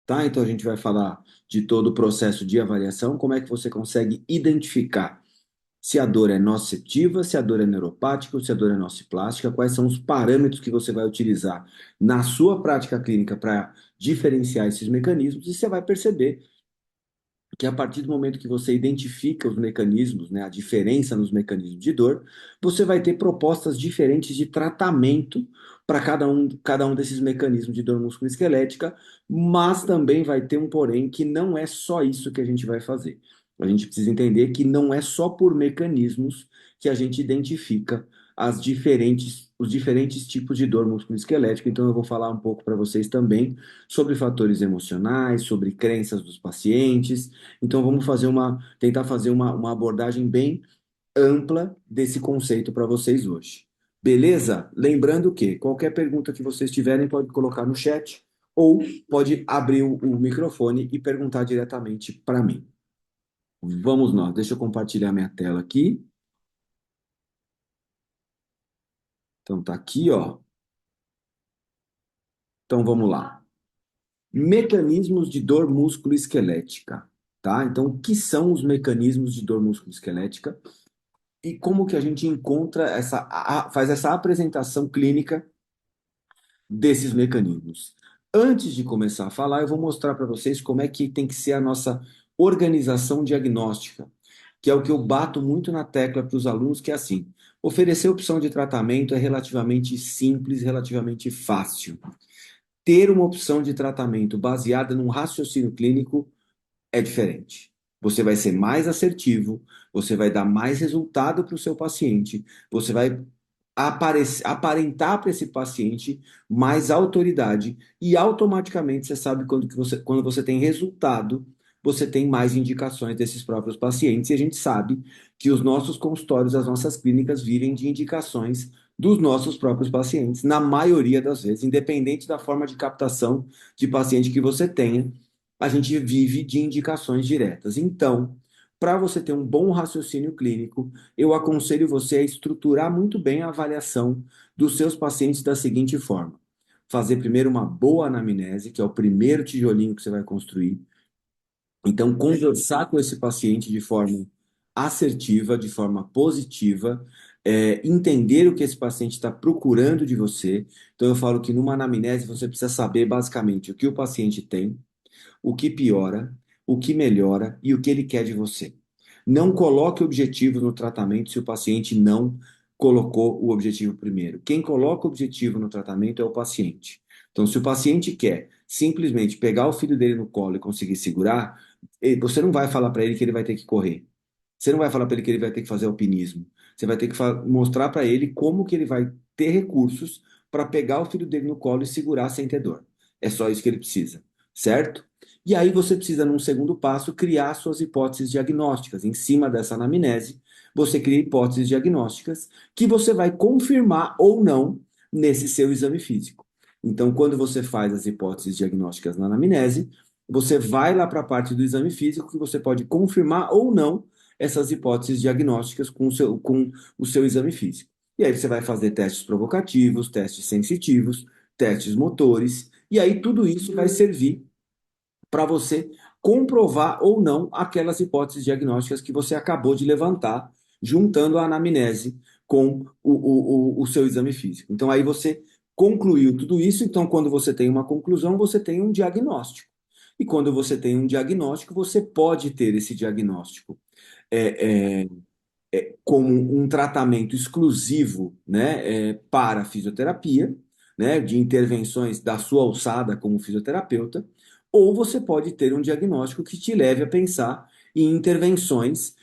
tá? Então a gente vai falar de todo o processo de avaliação, como é que você consegue identificar se a dor é nociceptiva, se a dor é neuropática ou se a dor é nociplástica, quais são os parâmetros que você vai utilizar na sua prática clínica para diferenciar esses mecanismos, e você vai perceber que a partir do momento que você identifica os mecanismos, né, a diferença nos mecanismos de dor, você vai ter propostas diferentes de tratamento para cada um desses mecanismos de dor musculoesquelética, mas também vai ter um porém que não é só isso que a gente vai fazer. A gente precisa entender que não é só por mecanismos que a gente identifica os diferentes tipos de dor musculoesquelética. Então, eu vou falar um pouco para vocês também sobre fatores emocionais, sobre crenças dos pacientes. Então vamos tentar fazer uma abordagem bem ampla desse conceito para vocês hoje. Beleza? Lembrando que qualquer pergunta que vocês tiverem pode colocar no chat ou pode abrir o microfone e perguntar diretamente para mim. Vamos nós. Deixa eu compartilhar minha tela aqui. Então tá aqui, ó. Então vamos lá. Mecanismos de dor músculo-esquelética, tá? Então, o que são os mecanismos de dor músculo-esquelética? E como que a gente encontra faz essa apresentação clínica desses mecanismos. Antes de começar a falar, eu vou mostrar para vocês como é que tem que ser a nossa organização diagnóstica, que é o que eu bato muito na tecla para os alunos, que é assim, oferecer opção de tratamento é relativamente simples, relativamente fácil. Ter uma opção de tratamento baseada num raciocínio clínico é diferente. Você vai ser mais assertivo, você vai dar mais resultado para o seu paciente, você vai aparentar para esse paciente mais autoridade e automaticamente você sabe quando você tem resultado, você tem mais indicações desses próprios pacientes e a gente sabe que os nossos consultórios, as nossas clínicas vivem de indicações dos nossos próprios pacientes, na maioria das vezes, independente da forma de captação de paciente que você tenha, a gente vive de indicações diretas. Então, para você ter um bom raciocínio clínico, eu aconselho você a estruturar muito bem a avaliação dos seus pacientes da seguinte forma: fazer primeiro uma boa anamnese, que é o primeiro tijolinho que você vai construir. Então, conversar com esse paciente de forma assertiva, de forma positiva, entender o que esse paciente está procurando de você. Então, eu falo que numa anamnese você precisa saber basicamente o que o paciente tem, o que piora, o que melhora e o que ele quer de você. Não coloque objetivos no tratamento se o paciente não colocou o objetivo primeiro. Quem coloca o objetivo no tratamento é o paciente. Então, se o paciente quer simplesmente pegar o filho dele no colo e conseguir segurar, você não vai falar para ele que ele vai ter que correr. Você não vai falar para ele que ele vai ter que fazer alpinismo. Você vai ter que mostrar para ele como que ele vai ter recursos para pegar o filho dele no colo e segurar sem ter dor. É só isso que ele precisa, certo? E aí você precisa, num segundo passo, criar suas hipóteses diagnósticas. Em cima dessa anamnese, você cria hipóteses diagnósticas que você vai confirmar ou não nesse seu exame físico. Então, quando você faz as hipóteses diagnósticas na anamnese, você vai lá para a parte do exame físico que você pode confirmar ou não essas hipóteses diagnósticas com o seu exame físico. E aí você vai fazer testes provocativos, testes sensitivos, testes motores, e aí tudo isso vai servir para você comprovar ou não aquelas hipóteses diagnósticas que você acabou de levantar, juntando a anamnese com o seu exame físico. Então, aí você concluiu tudo isso. Então, quando você tem uma conclusão, você tem um diagnóstico. E quando você tem um diagnóstico, você pode ter esse diagnóstico é, é, como um tratamento exclusivo, né, para fisioterapia, né, de intervenções da sua alçada como fisioterapeuta, ou você pode ter um diagnóstico que te leve a pensar em intervenções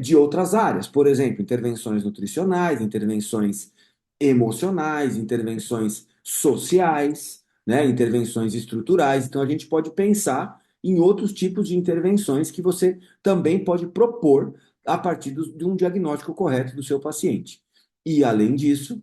de outras áreas, por exemplo, intervenções nutricionais, intervenções emocionais, intervenções sociais, né, intervenções estruturais. Então a gente pode pensar em outros tipos de intervenções que você também pode propor a partir de um diagnóstico correto do seu paciente. E, além disso,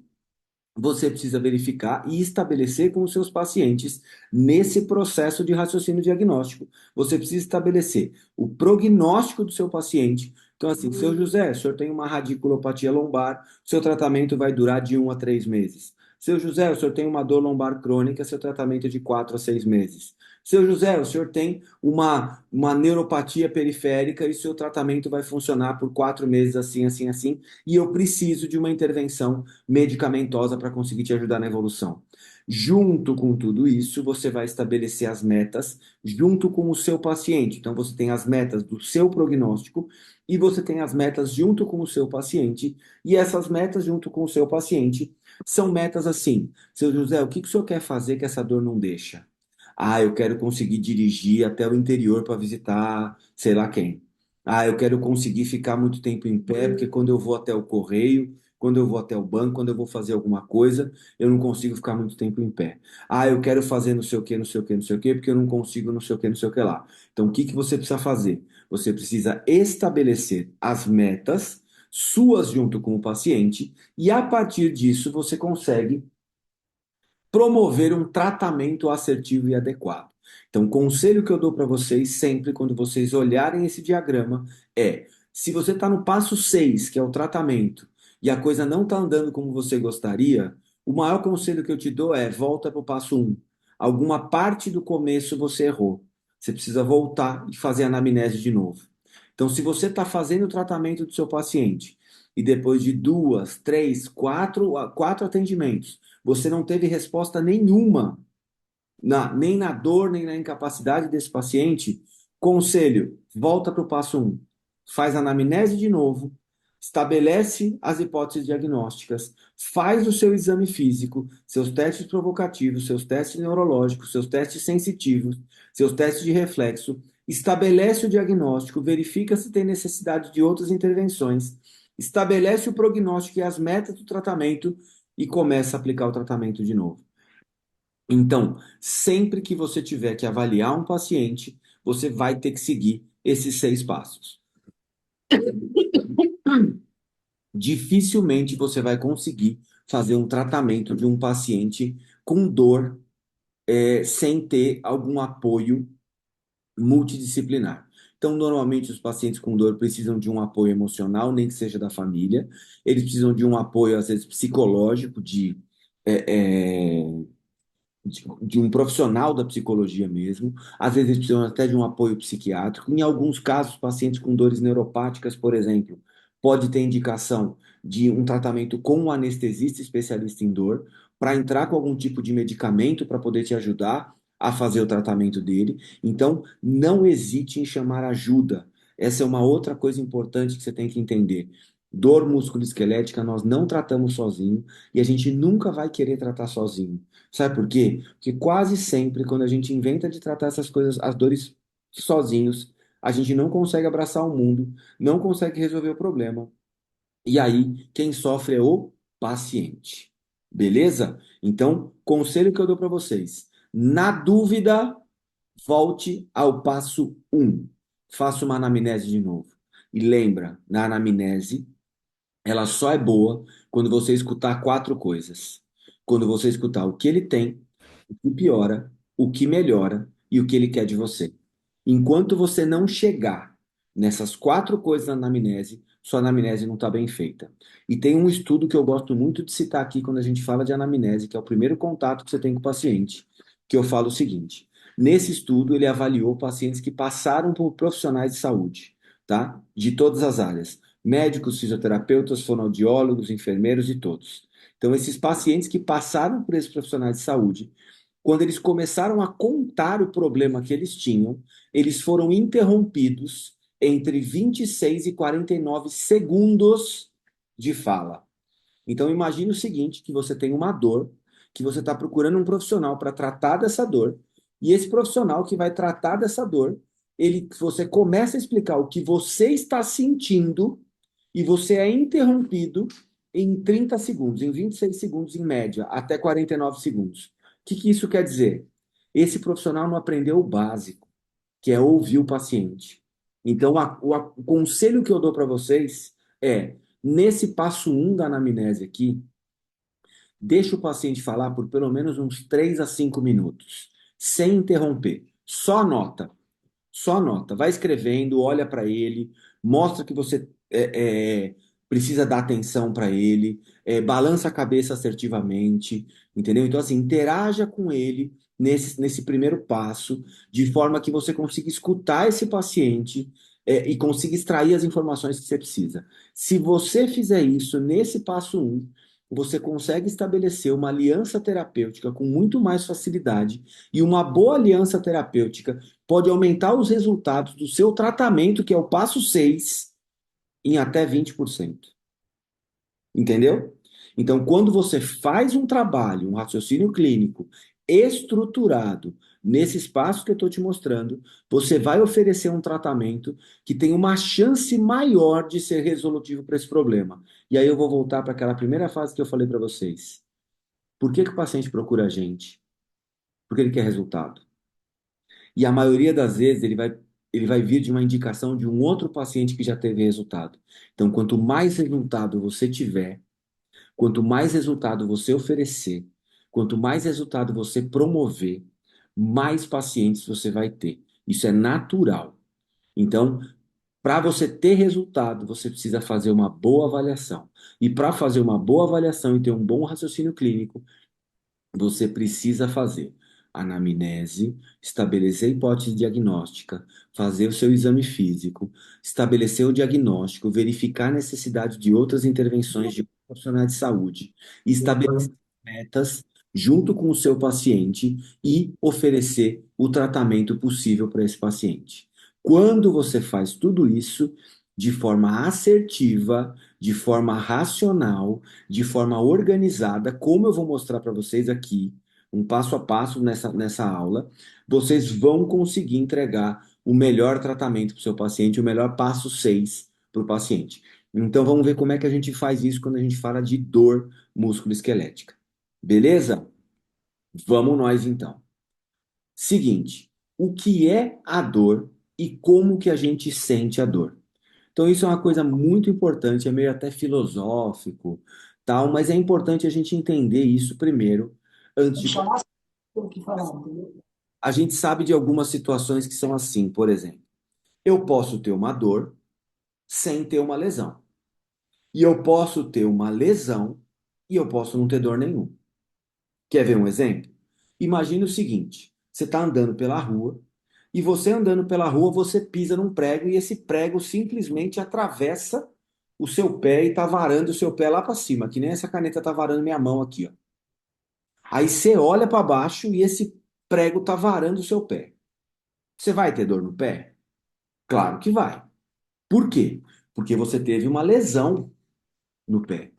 você precisa verificar e estabelecer com os seus pacientes nesse processo de raciocínio diagnóstico. Você precisa estabelecer o prognóstico do seu paciente. Então, assim, seu José, o senhor tem uma radiculopatia lombar, seu tratamento vai durar de 1 a 3 meses. Seu José, o senhor tem uma dor lombar crônica, seu tratamento é de 4 a 6 meses. Seu José, o senhor tem uma neuropatia periférica e seu tratamento vai funcionar por 4 meses, assim, assim, assim, e eu preciso de uma intervenção medicamentosa para conseguir te ajudar na evolução. Junto com tudo isso, você vai estabelecer as metas junto com o seu paciente. Então, você tem as metas do seu prognóstico e você tem as metas junto com o seu paciente, e essas metas junto com o seu paciente são metas assim. Seu José, o que que o senhor quer fazer que essa dor não deixa? Ah, eu quero conseguir dirigir até o interior para visitar sei lá quem. Ah, eu quero conseguir ficar muito tempo em pé, porque quando eu vou até o correio, quando eu vou até o banco, quando eu vou fazer alguma coisa, eu não consigo ficar muito tempo em pé. Ah, eu quero fazer não sei o que, não sei o que, não sei o que, porque eu não consigo não sei o que, não sei o que lá. Então, o que que você precisa fazer? Você precisa estabelecer as metas suas junto com o paciente, e a partir disso você consegue promover um tratamento assertivo e adequado. Então, o conselho que eu dou para vocês sempre, quando vocês olharem esse diagrama, é: se você está no passo 6, que é o tratamento, e a coisa não está andando como você gostaria, o maior conselho que eu te dou é: volta para o passo 1. Alguma parte do começo você errou. Você precisa voltar e fazer a anamnese de novo. Então, se você está fazendo o tratamento do seu paciente e depois de duas, três, quatro atendimentos, você não teve resposta nenhuma, nem na dor, nem na incapacidade desse paciente, conselho, volta para o passo um. Faz a anamnese de novo, estabelece as hipóteses diagnósticas, faz o seu exame físico, seus testes provocativos, seus testes neurológicos, seus testes sensitivos, seus testes de reflexo, estabelece o diagnóstico, verifica se tem necessidade de outras intervenções, estabelece o prognóstico e as metas do tratamento e começa a aplicar o tratamento de novo. Então, sempre que você tiver que avaliar um paciente, você vai ter que seguir esses 6 passos. Dificilmente você vai conseguir fazer um tratamento de um paciente com dor, sem ter algum apoio multidisciplinar. Então, normalmente, os pacientes com dor precisam de um apoio emocional, nem que seja da família. Eles precisam de um apoio, às vezes, psicológico, de um profissional da psicologia mesmo. Às vezes, eles precisam até de um apoio psiquiátrico. Em alguns casos, pacientes com dores neuropáticas, por exemplo, pode ter indicação de um tratamento com um anestesista especialista em dor, para entrar com algum tipo de medicamento para poder te ajudar a fazer o tratamento dele. Então, não hesite em chamar ajuda. Essa é uma outra coisa importante que você tem que entender. Dor musculoesquelética nós não tratamos sozinho e a gente nunca vai querer tratar sozinho. Sabe por quê? Porque quase sempre, quando a gente inventa de tratar essas coisas, as dores sozinhos, a gente não consegue abraçar o mundo, não consegue resolver o problema. E aí, quem sofre é o paciente. Beleza? Então, conselho que eu dou para vocês: na dúvida, volte ao passo um. Faça uma anamnese de novo. E lembra, na anamnese, ela só é boa quando você escutar 4 coisas. Quando você escutar o que ele tem, o que piora, o que melhora e o que ele quer de você. Enquanto você não chegar nessas 4 coisas na anamnese, sua anamnese não está bem feita. E tem um estudo que eu gosto muito de citar aqui quando a gente fala de anamnese, que é o primeiro contato que você tem com o paciente, que eu falo o seguinte: nesse estudo ele avaliou pacientes que passaram por profissionais de saúde, tá? De todas as áreas, médicos, fisioterapeutas, fonoaudiólogos, enfermeiros e todos. Então, esses pacientes que passaram por esses profissionais de saúde, quando eles começaram a contar o problema que eles tinham, eles foram interrompidos entre 26 e 49 segundos de fala. Então imagine o seguinte, que você tem uma dor, que você está procurando um profissional para tratar dessa dor, e esse profissional que vai tratar dessa dor, você começa a explicar o que você está sentindo e você é interrompido em 30 segundos, em 26 segundos em média, até 49 segundos. O que que isso quer dizer? Esse profissional não aprendeu o básico, que é ouvir o paciente. Então, o conselho que eu dou para vocês é: nesse passo um da anamnese aqui, deixa o paciente falar por pelo menos uns 3 a 5 minutos, sem interromper. Só anota. Vai escrevendo, olha para ele, mostra que você precisa dar atenção para ele, balança a cabeça assertivamente, entendeu? Então, assim, interaja com ele nesse primeiro passo, de forma que você consiga escutar esse paciente, e consiga extrair as informações que você precisa. Se você fizer isso nesse passo um, você consegue estabelecer uma aliança terapêutica com muito mais facilidade, e uma boa aliança terapêutica pode aumentar os resultados do seu tratamento, que é o passo 6, em até 20%. Entendeu? Então, quando você faz um trabalho, um raciocínio clínico estruturado nesse espaço que eu estou te mostrando, você vai oferecer um tratamento que tem uma chance maior de ser resolutivo para esse problema. E aí eu vou voltar para aquela primeira fase que eu falei para vocês. Por que que o paciente procura a gente? Porque ele quer resultado. E a maioria das vezes ele vai vir de uma indicação de um outro paciente que já teve resultado. Então, quanto mais resultado você tiver, quanto mais resultado você oferecer, quanto mais resultado você promover, mais pacientes você vai ter. Isso é natural. Então, para você ter resultado, você precisa fazer uma boa avaliação. E para fazer uma boa avaliação e ter um bom raciocínio clínico, você precisa fazer anamnese, estabelecer a hipótese diagnóstica, fazer o seu exame físico, estabelecer o diagnóstico, verificar a necessidade de outras intervenções de profissionais de saúde, estabelecer metas junto com o seu paciente e oferecer o tratamento possível para esse paciente. Quando você faz tudo isso de forma assertiva, de forma racional, de forma organizada, como eu vou mostrar para vocês aqui, um passo a passo nessa aula, vocês vão conseguir entregar o melhor tratamento para o seu paciente, o melhor passo 6 para o paciente. Então vamos ver como é que a gente faz isso quando a gente fala de dor musculoesquelética. Beleza? Vamos nós então. Seguinte, o que é a dor e como que a gente sente a dor? Então, isso é uma coisa muito importante, é meio até filosófico, tal, mas é importante a gente entender isso primeiro, antes de. A gente sabe de algumas situações que são assim, por exemplo, eu posso ter uma dor sem ter uma lesão. E eu posso ter uma lesão e eu posso não ter dor nenhuma. Quer ver um exemplo? Imagine o seguinte: você está andando pela rua e você andando pela rua, você pisa num prego e esse prego simplesmente atravessa o seu pé e está varando o seu pé lá para cima, que nem essa caneta está varando minha mão aqui, ó. Aí você olha para baixo e esse prego está varando o seu pé. Você vai ter dor no pé? Claro que vai. Por quê? Porque você teve uma lesão no pé.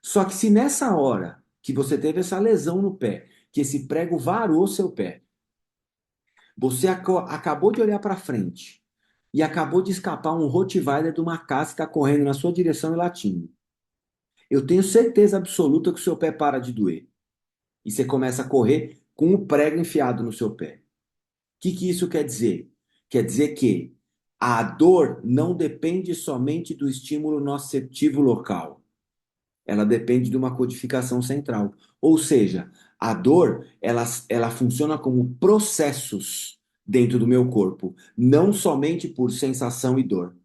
Só que se nessa hora que você teve essa lesão no pé, que esse prego varou seu pé, você acabou de olhar para frente e acabou de escapar um Rottweiler de uma casa que está correndo na sua direção e latindo. Eu tenho certeza absoluta que o seu pé para de doer. E você começa a correr com o prego enfiado no seu pé. O que que isso quer dizer? Quer dizer que a dor não depende somente do estímulo nociceptivo local. Ela depende de uma codificação central. Ou seja, a dor, ela funciona como processos dentro do meu corpo, não somente por sensação e dor.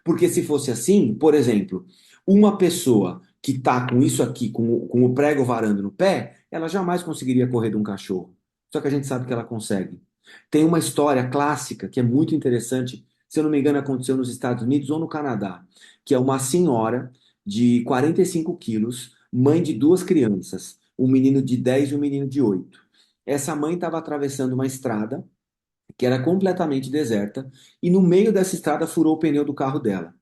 Porque se fosse assim, por exemplo, uma pessoa que está com isso aqui, com o prego varando no pé, ela jamais conseguiria correr de um cachorro. Só que a gente sabe que ela consegue. Tem uma história clássica que é muito interessante, se eu não me engano, aconteceu nos Estados Unidos ou no Canadá, que é uma senhora de 45 quilos, mãe de duas crianças, um menino de 10 e um menino de 8. Essa mãe estava atravessando uma estrada que era completamente deserta e no meio dessa estrada furou o pneu do carro dela.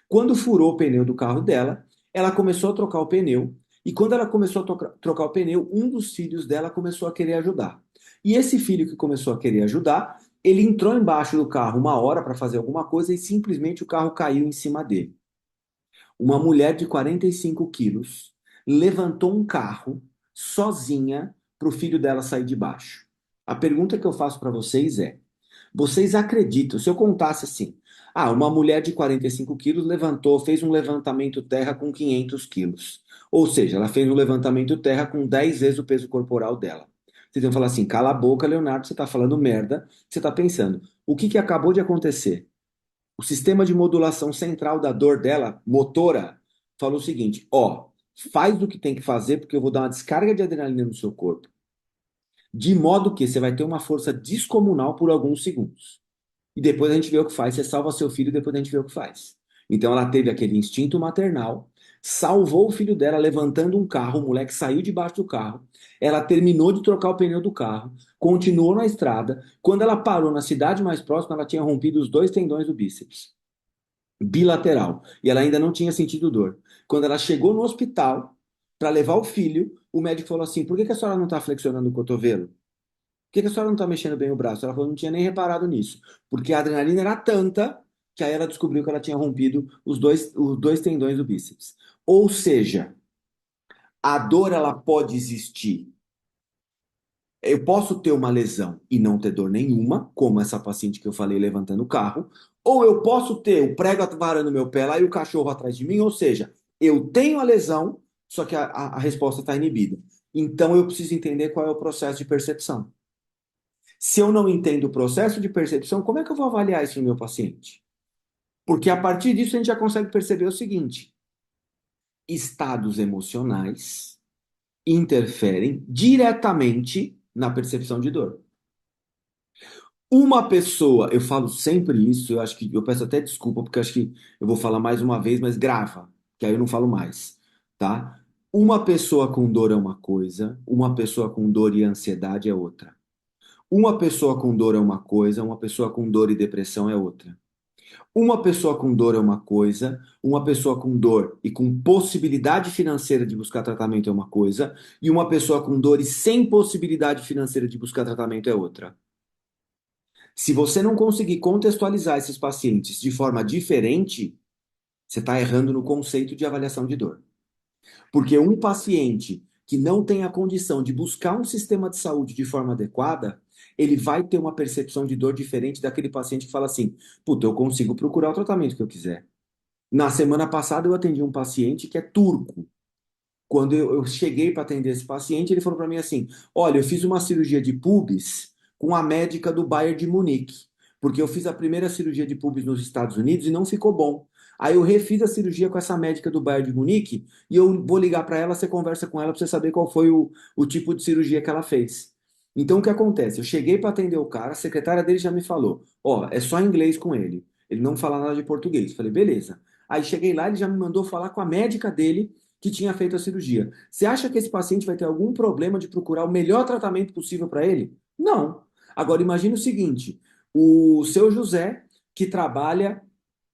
Quando furou o pneu do carro dela, ela começou a trocar o pneu. E quando ela começou a trocar o pneu, um dos filhos dela começou a querer ajudar. E esse filho que começou a querer ajudar, ele entrou embaixo do carro uma hora para fazer alguma coisa e simplesmente o carro caiu em cima dele. Uma mulher de 45 quilos levantou um carro sozinha para o filho dela sair de baixo. A pergunta que eu faço para vocês é: vocês acreditam, se eu contasse assim, uma mulher de 45 quilos levantou, fez um levantamento terra com 500 quilos. Ou seja, ela fez um levantamento terra com 10 vezes o peso corporal dela. Vocês vão falar assim, cala a boca, Leonardo, você está falando merda, você está pensando. O que acabou de acontecer? O sistema de modulação central da dor dela, motora, falou o seguinte: ó, faz o que tem que fazer, porque eu vou dar uma descarga de adrenalina no seu corpo. De modo que você vai ter uma força descomunal por alguns segundos. E depois a gente vê o que faz. Você salva seu filho e depois a gente vê o que faz. Então ela teve aquele instinto maternal, salvou o filho dela levantando um carro, o moleque saiu debaixo do carro, ela terminou de trocar o pneu do carro, continuou na estrada. Quando ela parou na cidade mais próxima, ela tinha rompido os dois tendões do bíceps, bilateral, e ela ainda não tinha sentido dor. Quando ela chegou no hospital para levar o filho, o médico falou assim: por que que a senhora não está flexionando o cotovelo? Por que que a senhora não está mexendo bem o braço? Ela falou, não tinha nem reparado nisso. Porque a adrenalina era tanta que aí ela descobriu que ela tinha rompido os dois tendões do bíceps. Ou seja, a dor ela pode existir. Eu posso ter uma lesão e não ter dor nenhuma, como essa paciente que eu falei levantando o carro, ou eu posso ter o prego varando meu pé lá e o cachorro atrás de mim, ou seja, eu tenho a lesão, só que a resposta está inibida. Então eu preciso entender qual é o processo de percepção. Se eu não entendo o processo de percepção, como é que eu vou avaliar isso no meu paciente? Porque a partir disso a gente já consegue perceber o seguinte: estados emocionais interferem diretamente na percepção de dor. Uma pessoa, eu falo sempre isso, eu acho que eu peço até desculpa, porque eu acho que eu vou falar mais uma vez, mas grava, que aí eu não falo mais, tá? Uma pessoa com dor é uma coisa, uma pessoa com dor e ansiedade é outra. Uma pessoa com dor é uma coisa, uma pessoa com dor e depressão é outra. Uma pessoa com dor é uma coisa, uma pessoa com dor e com possibilidade financeira de buscar tratamento é uma coisa, e uma pessoa com dor e sem possibilidade financeira de buscar tratamento é outra. Se você não conseguir contextualizar esses pacientes de forma diferente, você está errando no conceito de avaliação de dor. Porque um paciente que não tem a condição de buscar um sistema de saúde de forma adequada, ele vai ter uma percepção de dor diferente daquele paciente que fala assim: puta, eu consigo procurar o tratamento que eu quiser. Na semana passada eu atendi um paciente que é turco. Quando eu cheguei para atender esse paciente, ele falou para mim assim: olha, eu fiz uma cirurgia de pubis com a médica do Bayern de Munique, porque eu fiz a primeira cirurgia de pubis nos Estados Unidos e não ficou bom. Aí eu refiz a cirurgia com essa médica do Bayern de Munique e eu vou ligar para ela, você conversa com ela para você saber qual foi o tipo de cirurgia que ela fez. Então o que acontece? Eu cheguei para atender o cara, a secretária dele já me falou: ó, é só inglês com ele. Ele não fala nada de português. Falei, beleza. Aí cheguei lá, ele já me mandou falar com a médica dele que tinha feito a cirurgia. Você acha que esse paciente vai ter algum problema de procurar o melhor tratamento possível para ele? Não. Agora imagine o seguinte: o seu José, que trabalha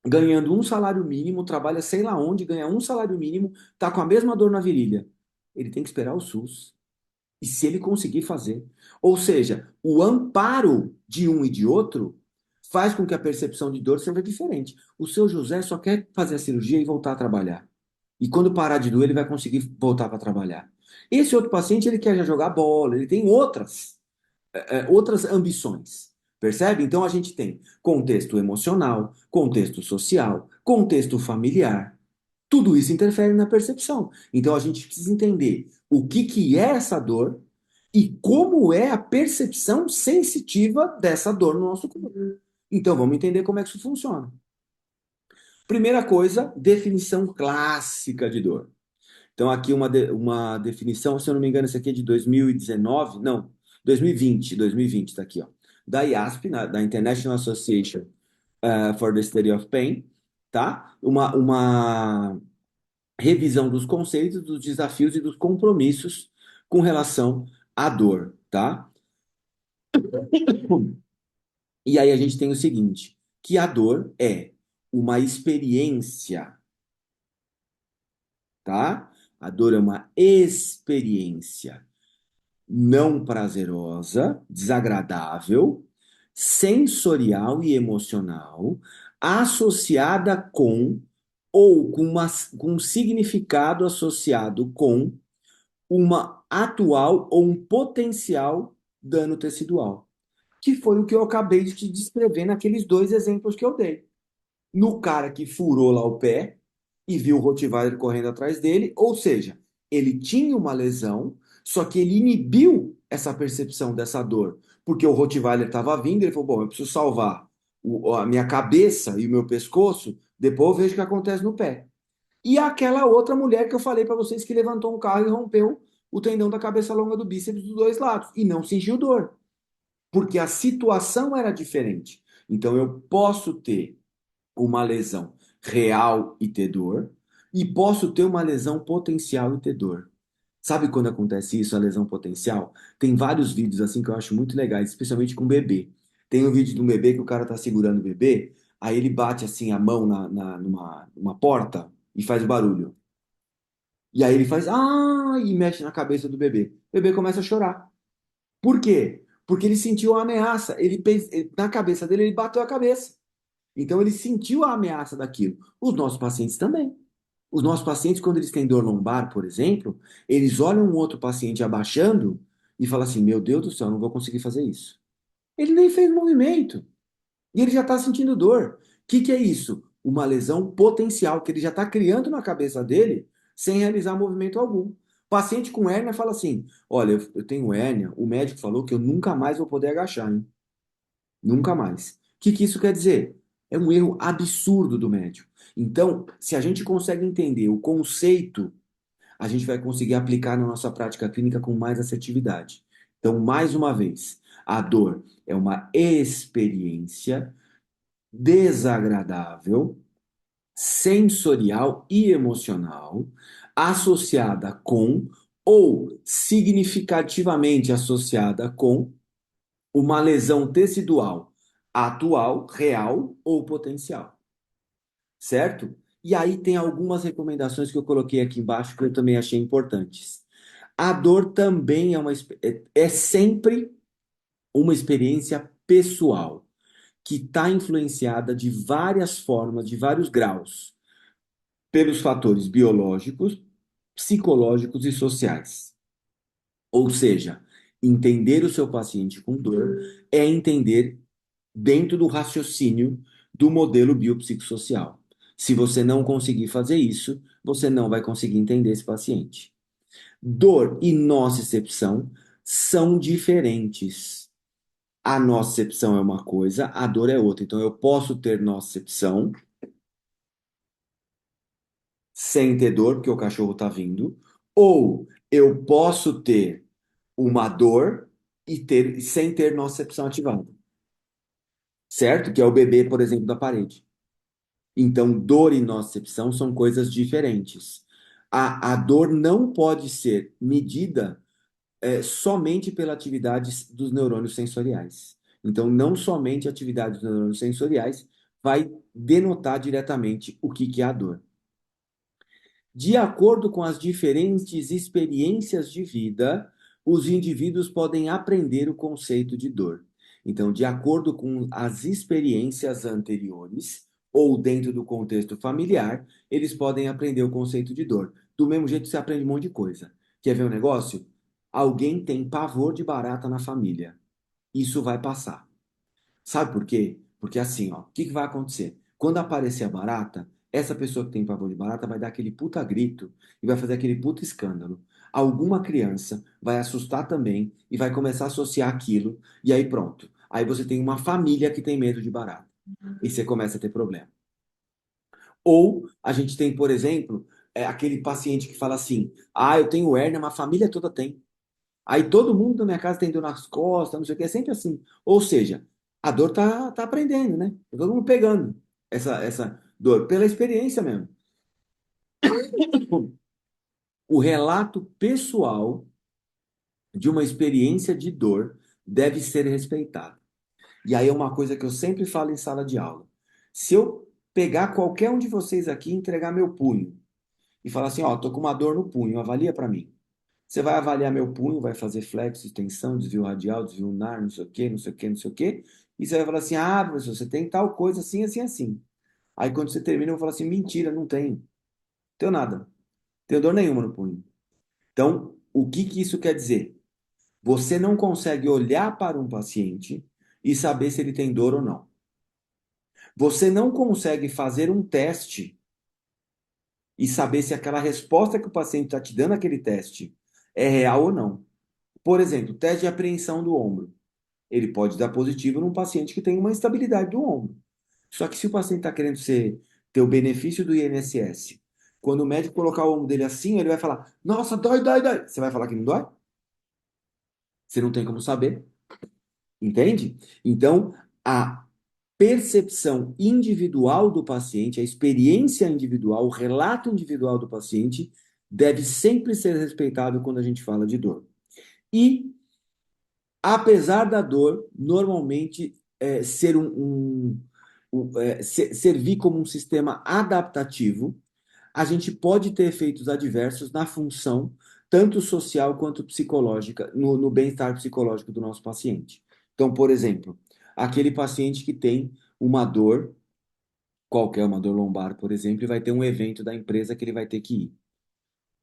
ganhando um salário mínimo, trabalha sei lá onde, ganha um salário mínimo, tá com a mesma dor na virilha. Ele tem que esperar o SUS. E se ele conseguir fazer? Ou seja, o amparo de um e de outro faz com que a percepção de dor seja diferente. O seu José só quer fazer a cirurgia e voltar a trabalhar. E quando parar de doer, ele vai conseguir voltar para trabalhar. Esse outro paciente, ele quer já jogar bola, ele tem outras ambições. Percebe? Então a gente tem contexto emocional, contexto social, contexto familiar. Tudo isso interfere na percepção. Então a gente precisa entender o que que é essa dor e como é a percepção sensitiva dessa dor no nosso corpo. Então vamos entender como é que isso funciona. Primeira coisa, definição clássica de dor. Então, aqui uma definição, se eu não me engano, esse aqui é de 2019, não, 2020 está aqui, ó, da IASP, da International Association for the Study of Pain, tá? Uma revisão dos conceitos, dos desafios e dos compromissos com relação à dor, tá? E aí a gente tem o seguinte, que a dor é uma experiência, tá? A dor é uma experiência não prazerosa, desagradável, sensorial e emocional, associada com ou com um significado associado com uma atual ou um potencial dano tecidual, que foi o que eu acabei de te descrever naqueles dois exemplos que eu dei. No cara que furou lá o pé e viu o Rottweiler correndo atrás dele, ou seja, ele tinha uma lesão, só que ele inibiu essa percepção dessa dor, porque o Rottweiler estava vindo, ele falou: bom, eu preciso salvar a minha cabeça e o meu pescoço, depois eu vejo o que acontece no pé. E aquela outra mulher que eu falei para vocês que levantou um carro e rompeu o tendão da cabeça longa do bíceps dos dois lados e não sentiu dor, porque a situação era diferente. Então eu posso ter uma lesão real e ter dor, e posso ter uma lesão potencial e ter dor. Sabe quando acontece isso, a lesão potencial? Tem vários vídeos assim que eu acho muito legais, especialmente com bebê. Tem um vídeo de um bebê que o cara tá segurando o bebê, aí ele bate assim a mão numa porta e faz barulho. E aí ele faz, e mexe na cabeça do bebê. O bebê começa a chorar. Por quê? Porque ele sentiu a ameaça. Na cabeça dele, ele bateu a cabeça. Então ele sentiu a ameaça daquilo. Os nossos pacientes também. Os nossos pacientes, quando eles têm dor lombar, por exemplo, eles olham um outro paciente abaixando e falam assim: Meu Deus do céu, eu não vou conseguir fazer isso. Ele nem fez movimento e ele já está sentindo dor. O que é isso? Uma lesão potencial que ele já está criando na cabeça dele sem realizar movimento algum. Paciente com hérnia fala assim: Olha, eu tenho hérnia, o médico falou que eu nunca mais vou poder agachar, hein? Nunca mais. O que isso quer dizer? É um erro absurdo do médico. Então, se a gente consegue entender o conceito, a gente vai conseguir aplicar na nossa prática clínica com mais assertividade. Então, mais uma vez, a dor é uma experiência desagradável, sensorial e emocional, associada com ou significativamente associada com uma lesão tecidual atual, real ou potencial, certo? E aí tem algumas recomendações que eu coloquei aqui embaixo que eu também achei importantes. A dor também é sempre uma experiência pessoal, que está influenciada de várias formas, de vários graus, pelos fatores biológicos, psicológicos e sociais. Ou seja, entender o seu paciente com dor é entender dentro do raciocínio do modelo biopsicossocial. Se você não conseguir fazer isso, você não vai conseguir entender esse paciente. Dor e nocicepção são diferentes. A nocicepção é uma coisa, a dor é outra. Então eu posso ter nocicepção sem ter dor, porque o cachorro está vindo, ou eu posso ter uma dor sem ter nocicepção ativada, certo? Que é o bebê, por exemplo, da parede. Então, dor e nocicepção são coisas diferentes. A dor não pode ser medida somente pela atividade dos neurônios sensoriais. Então, não somente a atividade dos neurônios sensoriais vai denotar diretamente o que é a dor. De acordo com as diferentes experiências de vida, os indivíduos podem aprender o conceito de dor. Então, de acordo com as experiências anteriores, ou dentro do contexto familiar, eles podem aprender o conceito de dor. Do mesmo jeito que você aprende um monte de coisa. Quer ver um negócio? Alguém tem pavor de barata na família. Isso vai passar. Sabe por quê? Porque assim, ó, o que vai acontecer? Quando aparecer a barata, essa pessoa que tem pavor de barata vai dar aquele puta grito e vai fazer aquele puta escândalo. Alguma criança vai assustar também e vai começar a associar aquilo, e aí pronto. Aí você tem uma família que tem medo de barata. E você começa a ter problema. Ou a gente tem, por exemplo, aquele paciente que fala assim: eu tenho hérnia, mas a família toda tem. Aí todo mundo na minha casa tem dor nas costas, não sei o que, é sempre assim. Ou seja, a dor tá aprendendo, né? Tá todo mundo pegando essa dor pela experiência mesmo. O relato pessoal de uma experiência de dor deve ser respeitado. E aí é uma coisa que eu sempre falo em sala de aula. Se eu pegar qualquer um de vocês aqui e entregar meu punho e falar assim, ó, tô com uma dor no punho, avalia para mim. Você vai avaliar meu punho, vai fazer flexo, extensão, desvio radial, desvio lunar, não sei o quê, não sei o quê, não sei o quê. E você vai falar assim: professor, você tem tal coisa assim, assim, assim. Aí quando você termina, eu vou falar assim: mentira, não tenho. Não tenho nada. Não tenho dor nenhuma no punho. Então, o que que isso quer dizer? Você não consegue olhar para um paciente e saber se ele tem dor ou não. Você não consegue fazer um teste e saber se aquela resposta que o paciente está te dando aquele teste é real ou não. Por exemplo, teste de apreensão do ombro. Ele pode dar positivo num paciente que tem uma instabilidade do ombro. Só que se o paciente está querendo ter o benefício do INSS, Quando o médico colocar o ombro dele assim, ele vai falar: Nossa, dói, dói, dói. Você vai falar que não dói? Você não tem como saber, entende? Então, a percepção individual do paciente, a experiência individual, o relato individual do paciente deve sempre ser respeitado quando a gente fala de dor. E, apesar da dor, normalmente ser servir como um sistema adaptativo, a gente pode ter efeitos adversos na função, tanto social quanto psicológica, no bem-estar psicológico do nosso paciente. Então, por exemplo, aquele paciente que tem uma dor, qualquer uma dor lombar, por exemplo, e vai ter um evento da empresa que ele vai ter que ir.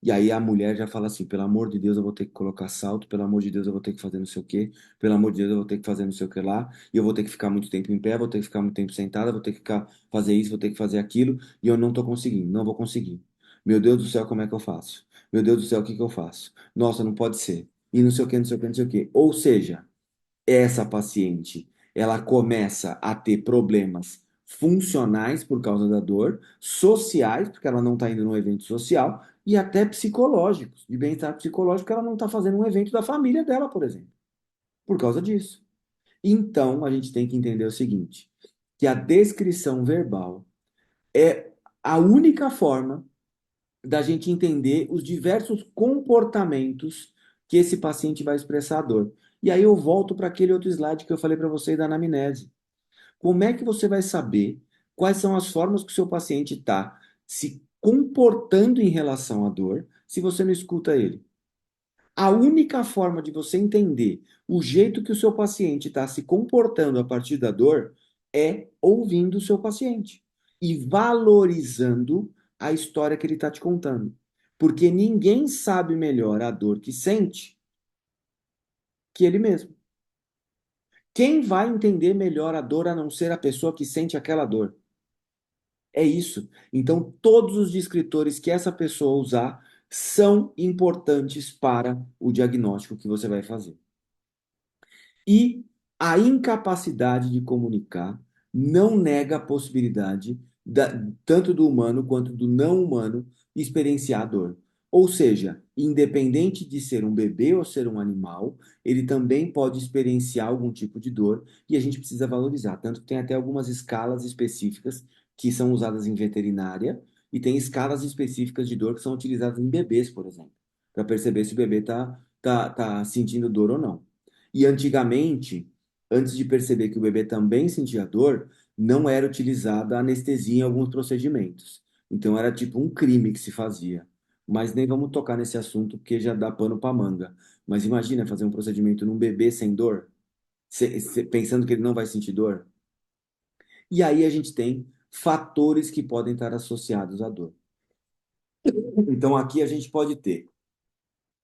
E aí a mulher já fala assim, pelo amor de Deus, eu vou ter que colocar salto, pelo amor de Deus, eu vou ter que fazer não sei o quê, pelo amor de Deus, eu vou ter que fazer não sei o que lá, e eu vou ter que ficar muito tempo em pé, vou ter que ficar muito tempo sentada, vou ter que ficar, fazer isso, vou ter que fazer aquilo, e eu não tô conseguindo, não vou conseguir. Meu Deus do céu, como é que eu faço? Meu Deus do céu, o que que eu faço? Nossa, não pode ser. E não sei o que, não sei o que, não sei o que. Ou seja, essa paciente, ela começa a ter problemas funcionais por causa da dor, sociais, porque ela não está indo num evento social, e até psicológicos, de bem-estar psicológico, ela não está fazendo um evento da família dela, por exemplo, por causa disso. Então, a gente tem que entender o seguinte, que a descrição verbal é a única forma da gente entender os diversos comportamentos que esse paciente vai expressar a dor. E aí eu volto para aquele outro slide que eu falei para você da anamnese. Como é que você vai saber quais são as formas que o seu paciente está se comportando em relação à dor se você não escuta ele? A única forma de você entender o jeito que o seu paciente está se comportando a partir da dor é ouvindo o seu paciente e valorizando a história que ele está te contando. Porque ninguém sabe melhor a dor que sente que ele mesmo. Quem vai entender melhor a dor a não ser a pessoa que sente aquela dor? É isso. Então, todos os descritores que essa pessoa usar são importantes para o diagnóstico que você vai fazer. E a incapacidade de comunicar não nega a possibilidade tanto do humano quanto do não humano experienciar a dor. Ou seja, independente de ser um bebê ou ser um animal, ele também pode experienciar algum tipo de dor e a gente precisa valorizar. Tanto que tem até algumas escalas específicas que são usadas em veterinária e tem escalas específicas de dor que são utilizadas em bebês, por exemplo, para perceber se o bebê tá sentindo dor ou não. E antigamente, antes de perceber que o bebê também sentia dor, não era utilizada anestesia em alguns procedimentos. Então era tipo um crime que se fazia. Mas nem vamos tocar nesse assunto porque já dá pano para manga. Mas imagina fazer um procedimento num bebê sem dor, pensando que ele não vai sentir dor. E aí a gente tem fatores que podem estar associados à dor. Então aqui a gente pode ter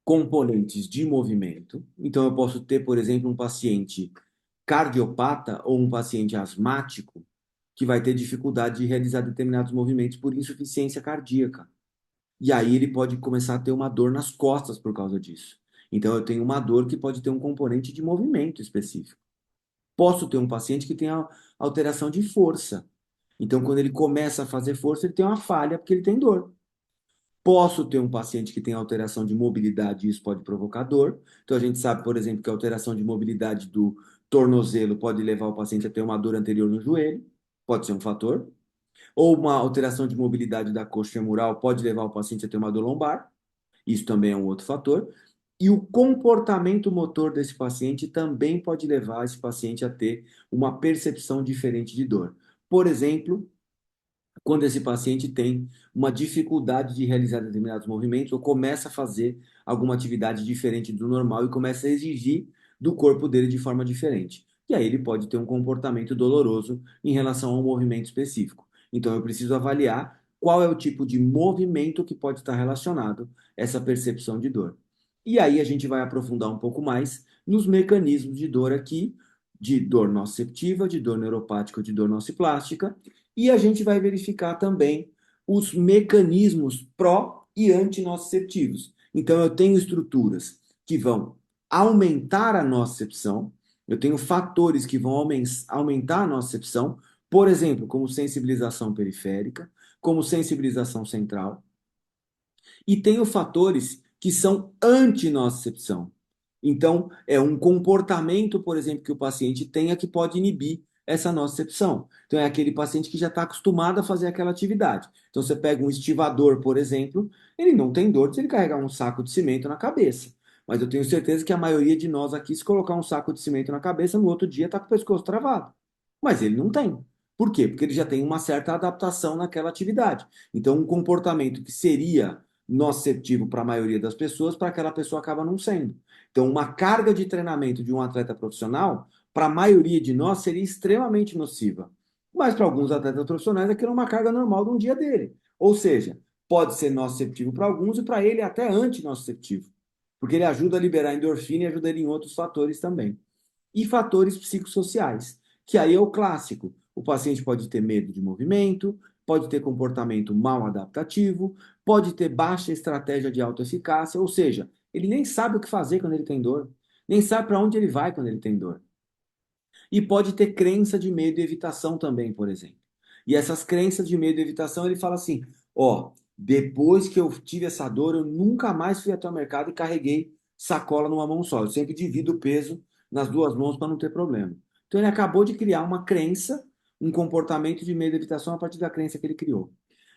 componentes de movimento. Então eu posso ter, por exemplo, um paciente cardiopata ou um paciente asmático que vai ter dificuldade de realizar determinados movimentos por insuficiência cardíaca. E aí ele pode começar a ter uma dor nas costas por causa disso. Então eu tenho uma dor que pode ter um componente de movimento específico. Posso ter um paciente que tem alteração de força. Então quando ele começa a fazer força, ele tem uma falha porque ele tem dor. Posso ter um paciente que tem alteração de mobilidade e isso pode provocar dor. Então, a gente sabe, por exemplo, que a alteração de mobilidade do tornozelo pode levar o paciente a ter uma dor anterior no joelho, pode ser um fator. Ou uma alteração de mobilidade da coxa femoral pode levar o paciente a ter uma dor lombar, isso também é um outro fator. E o comportamento motor desse paciente também pode levar esse paciente a ter uma percepção diferente de dor. Por exemplo, quando esse paciente tem uma dificuldade de realizar determinados movimentos ou começa a fazer alguma atividade diferente do normal e começa a exigir do corpo dele de forma diferente. E aí ele pode ter um comportamento doloroso em relação a um movimento específico. Então eu preciso avaliar qual é o tipo de movimento que pode estar relacionado a essa percepção de dor. E aí a gente vai aprofundar um pouco mais nos mecanismos de dor aqui, de dor nociceptiva, de dor neuropática, de dor nociplástica, e a gente vai verificar também os mecanismos pró e antinociceptivos. Então, eu tenho estruturas que vão aumentar a nocicepção, eu tenho fatores que vão aumentar a nocicepção, por exemplo, como sensibilização periférica, como sensibilização central. E tem os fatores que são antinocicepção. Então, é um comportamento, por exemplo, que o paciente tenha que pode inibir essa nocicepção. Então, é aquele paciente que já está acostumado a fazer aquela atividade. Então, você pega um estivador, por exemplo, ele não tem dor se ele carregar um saco de cimento na cabeça. Mas eu tenho certeza que a maioria de nós aqui, se colocar um saco de cimento na cabeça, no outro dia está com o pescoço travado. Mas ele não tem. Por quê? Porque ele já tem uma certa adaptação naquela atividade. Então, um comportamento que seria nociceptivo para a maioria das pessoas, para aquela pessoa acaba não sendo. Então, uma carga de treinamento de um atleta profissional, para a maioria de nós, seria extremamente nociva. Mas para alguns atletas profissionais, aquilo é uma carga normal de um dia dele. Ou seja, pode ser nociceptivo para alguns e para ele é até antinociceptivo. Porque ele ajuda a liberar endorfina e ajuda ele em outros fatores também. E fatores psicossociais, que aí é o clássico. O paciente pode ter medo de movimento, pode ter comportamento mal adaptativo, pode ter baixa estratégia de autoeficácia, ou seja, ele nem sabe o que fazer quando ele tem dor, nem sabe para onde ele vai quando ele tem dor. E pode ter crença de medo e evitação também, por exemplo. E essas crenças de medo e evitação, ele fala assim: ó, depois que eu tive essa dor, eu nunca mais fui até o mercado e carreguei sacola numa mão só. Eu sempre divido o peso nas duas mãos para não ter problema. Então ele acabou de criar uma crença, um comportamento de medo e evitação a partir da crença que ele criou.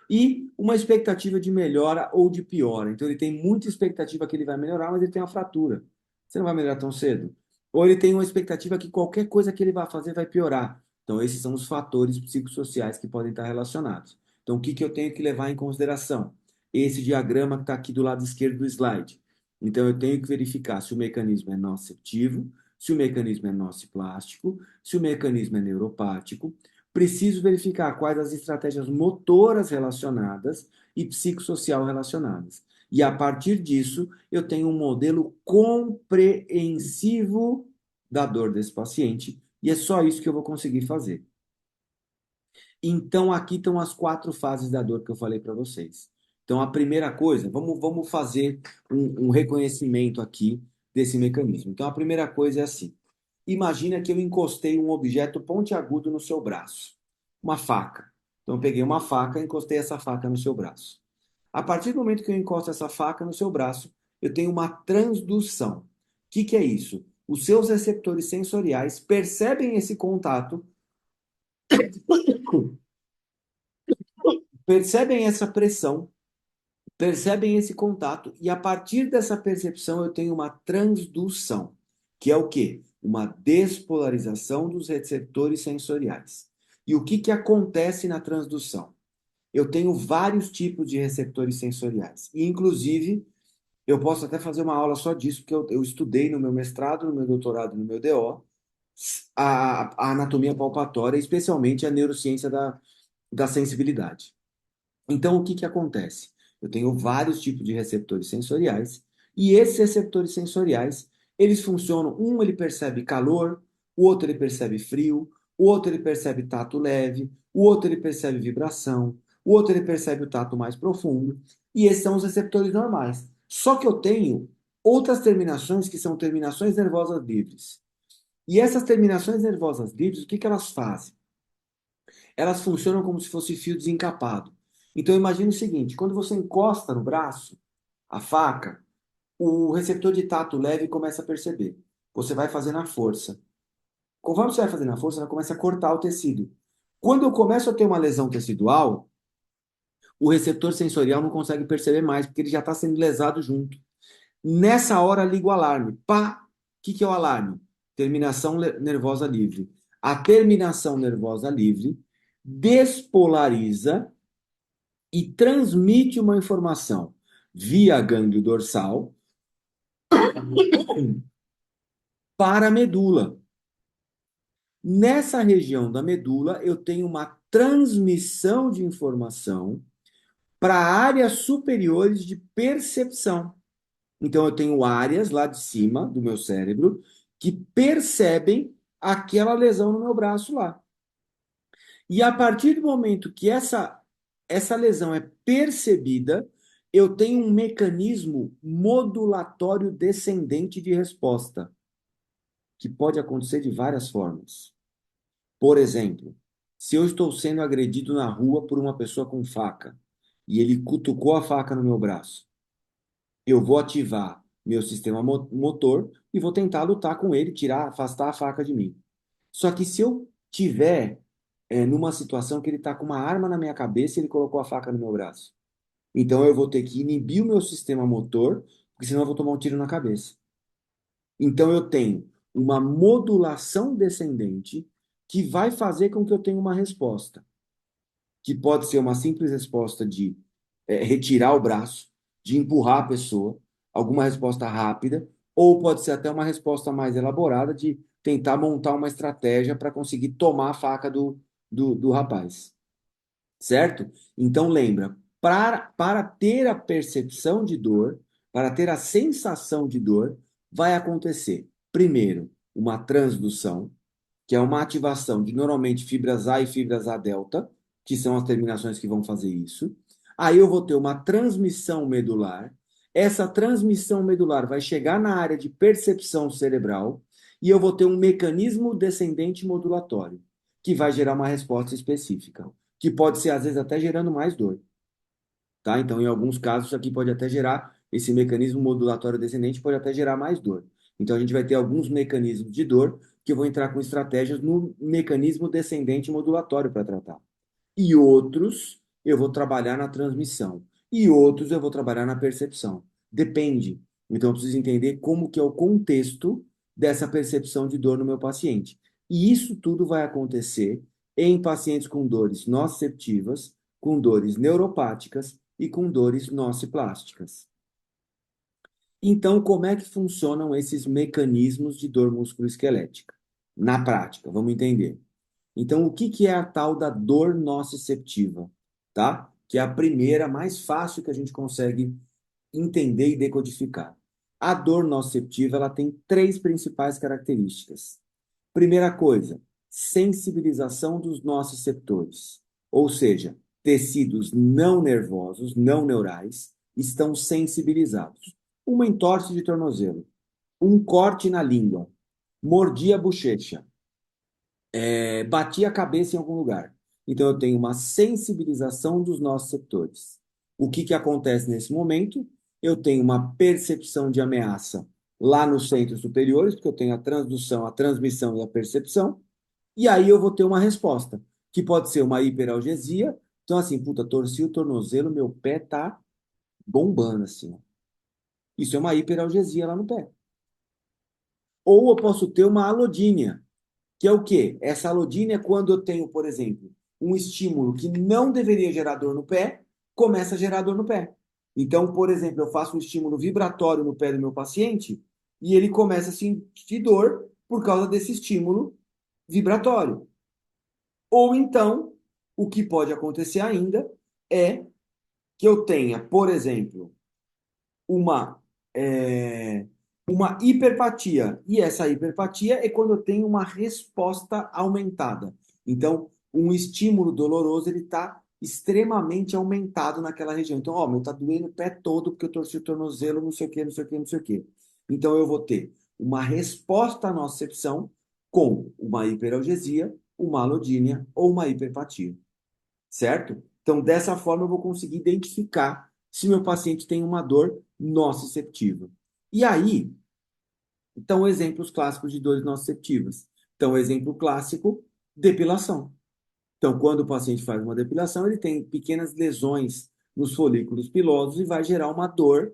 E uma expectativa de melhora ou de piora. Então ele tem muita expectativa que ele vai melhorar, mas ele tem uma fratura. Você não vai melhorar tão cedo. Ou ele tem uma expectativa que qualquer coisa que ele vai fazer vai piorar. Então, esses são os fatores psicossociais que podem estar relacionados. Então, o que que eu tenho que levar em consideração? Esse diagrama que está aqui do lado esquerdo do slide. Então, eu tenho que verificar se o mecanismo é nociceptivo, se o mecanismo é nociplástico, se o mecanismo é neuropático. Preciso verificar quais as estratégias motoras relacionadas e psicossocial relacionadas. E a partir disso, eu tenho um modelo compreensivo da dor desse paciente, e é só isso que eu vou conseguir fazer. Então, aqui estão as quatro fases da dor que eu falei para vocês. Então, a primeira coisa, vamos fazer um reconhecimento aqui desse mecanismo. Então, a primeira coisa é assim: imagina que eu encostei um objeto pontiagudo no seu braço, uma faca. Então, eu peguei uma faca e encostei essa faca no seu braço. A partir do momento que eu encosto essa faca no seu braço, eu tenho uma transdução. O que é isso? Os seus receptores sensoriais percebem esse contato, percebem essa pressão, percebem esse contato, e a partir dessa percepção eu tenho uma transdução, que é o quê? Uma despolarização dos receptores sensoriais. E o que acontece na transdução? Eu tenho vários tipos de receptores sensoriais, e inclusive eu posso até fazer uma aula só disso, porque eu estudei no meu mestrado, no meu doutorado, no meu DO, a anatomia palpatória, especialmente a neurociência da sensibilidade. Então, o que acontece? Eu tenho vários tipos de receptores sensoriais, e esses receptores sensoriais, eles funcionam, um ele percebe calor, o outro ele percebe frio, o outro ele percebe tato leve, o outro ele percebe vibração, o outro ele percebe o tato mais profundo, e esses são os receptores normais. Só que eu tenho outras terminações que são terminações nervosas livres. E essas terminações nervosas livres, o que elas fazem? Elas funcionam como se fosse fio desencapado. Então imagine o seguinte, quando você encosta no braço a faca, o receptor de tato leve começa a perceber. Você vai fazendo a força. Conforme você vai fazendo a força, ela começa a cortar o tecido. Quando eu começo a ter uma lesão tecidual, o receptor sensorial não consegue perceber mais, porque ele já está sendo lesado junto. Nessa hora liga o alarme. Pá! O que é o alarme? Terminação nervosa livre. A terminação nervosa livre despolariza e transmite uma informação via gânglio dorsal para a medula. Nessa região da medula, eu tenho uma transmissão de informação para áreas superiores de percepção. Então, eu tenho áreas lá de cima do meu cérebro que percebem aquela lesão no meu braço lá. E a partir do momento que essa lesão é percebida, eu tenho um mecanismo modulatório descendente de resposta, que pode acontecer de várias formas. Por exemplo, se eu estou sendo agredido na rua por uma pessoa com faca, e ele cutucou a faca no meu braço, eu vou ativar meu sistema motor e vou tentar lutar com ele, tirar, afastar a faca de mim. Só que se eu tiver numa situação que ele está com uma arma na minha cabeça e ele colocou a faca no meu braço, então eu vou ter que inibir o meu sistema motor, porque senão eu vou tomar um tiro na cabeça. Então eu tenho uma modulação descendente que vai fazer com que eu tenha uma resposta, que pode ser uma simples resposta de retirar o braço, de empurrar a pessoa, alguma resposta rápida, ou pode ser até uma resposta mais elaborada de tentar montar uma estratégia para conseguir tomar a faca do rapaz. Certo? Então lembra, para ter a percepção de dor, para ter a sensação de dor, vai acontecer, primeiro, uma transdução, que é uma ativação de normalmente fibras A e fibras A delta, que são as terminações que vão fazer isso. Aí eu vou ter uma transmissão medular. Essa transmissão medular vai chegar na área de percepção cerebral e eu vou ter um mecanismo descendente modulatório, que vai gerar uma resposta específica, que pode ser às vezes até gerando mais dor, tá? Então, em alguns casos, isso aqui pode até gerar, esse mecanismo modulatório descendente pode até gerar mais dor. Então, a gente vai ter alguns mecanismos de dor que eu vou entrar com estratégias no mecanismo descendente modulatório para tratar. E outros eu vou trabalhar na transmissão. E outros eu vou trabalhar na percepção. Depende. Então, eu preciso entender como que é o contexto dessa percepção de dor no meu paciente. E isso tudo vai acontecer em pacientes com dores nociceptivas, com dores neuropáticas e com dores nociplásticas. Então, como é que funcionam esses mecanismos de dor musculoesquelética? Na prática, vamos entender. Então, o que que é a tal da dor nociceptiva, tá? Que é a primeira, mais fácil que a gente consegue entender e decodificar. A dor nociceptiva, ela tem três principais características. Primeira coisa, sensibilização dos nociceptores, ou seja, tecidos não nervosos, não neurais, estão sensibilizados. Uma entorse de tornozelo, um corte na língua, mordi a bochecha, bati a cabeça em algum lugar. Então, eu tenho uma sensibilização dos nossos setores. O que que acontece nesse momento? Eu tenho uma percepção de ameaça lá nos centros superiores, porque eu tenho a transdução, a transmissão e a percepção, e aí eu vou ter uma resposta, que pode ser uma hiperalgesia. Então, assim, puta, torci o tornozelo, meu pé tá bombando, assim, ó. Isso é uma hiperalgesia lá no pé. Ou eu posso ter uma alodínia, que é o quê? Essa alodínia é quando eu tenho, por exemplo, um estímulo que não deveria gerar dor no pé, começa a gerar dor no pé. Então, por exemplo, eu faço um estímulo vibratório no pé do meu paciente e ele começa a sentir dor por causa desse estímulo vibratório. Ou então, o que pode acontecer ainda é que eu tenha, por exemplo, uma, é, uma hiperpatia. E essa hiperpatia é quando eu tenho uma resposta aumentada. Então, um estímulo doloroso, ele está extremamente aumentado naquela região. Então, ó, meu tá doendo o pé todo porque eu torci o tornozelo, não sei o quê, não sei o quê, não sei o quê. Então, eu vou ter uma resposta à nocicepção com uma hiperalgesia, uma alodínia ou uma hiperpatia, certo? Então, dessa forma, eu vou conseguir identificar se meu paciente tem uma dor nociceptiva. E aí, então, exemplos clássicos de dores nociceptivas. Então, exemplo clássico, depilação. Então, quando o paciente faz uma depilação, ele tem pequenas lesões nos folículos pilosos e vai gerar uma dor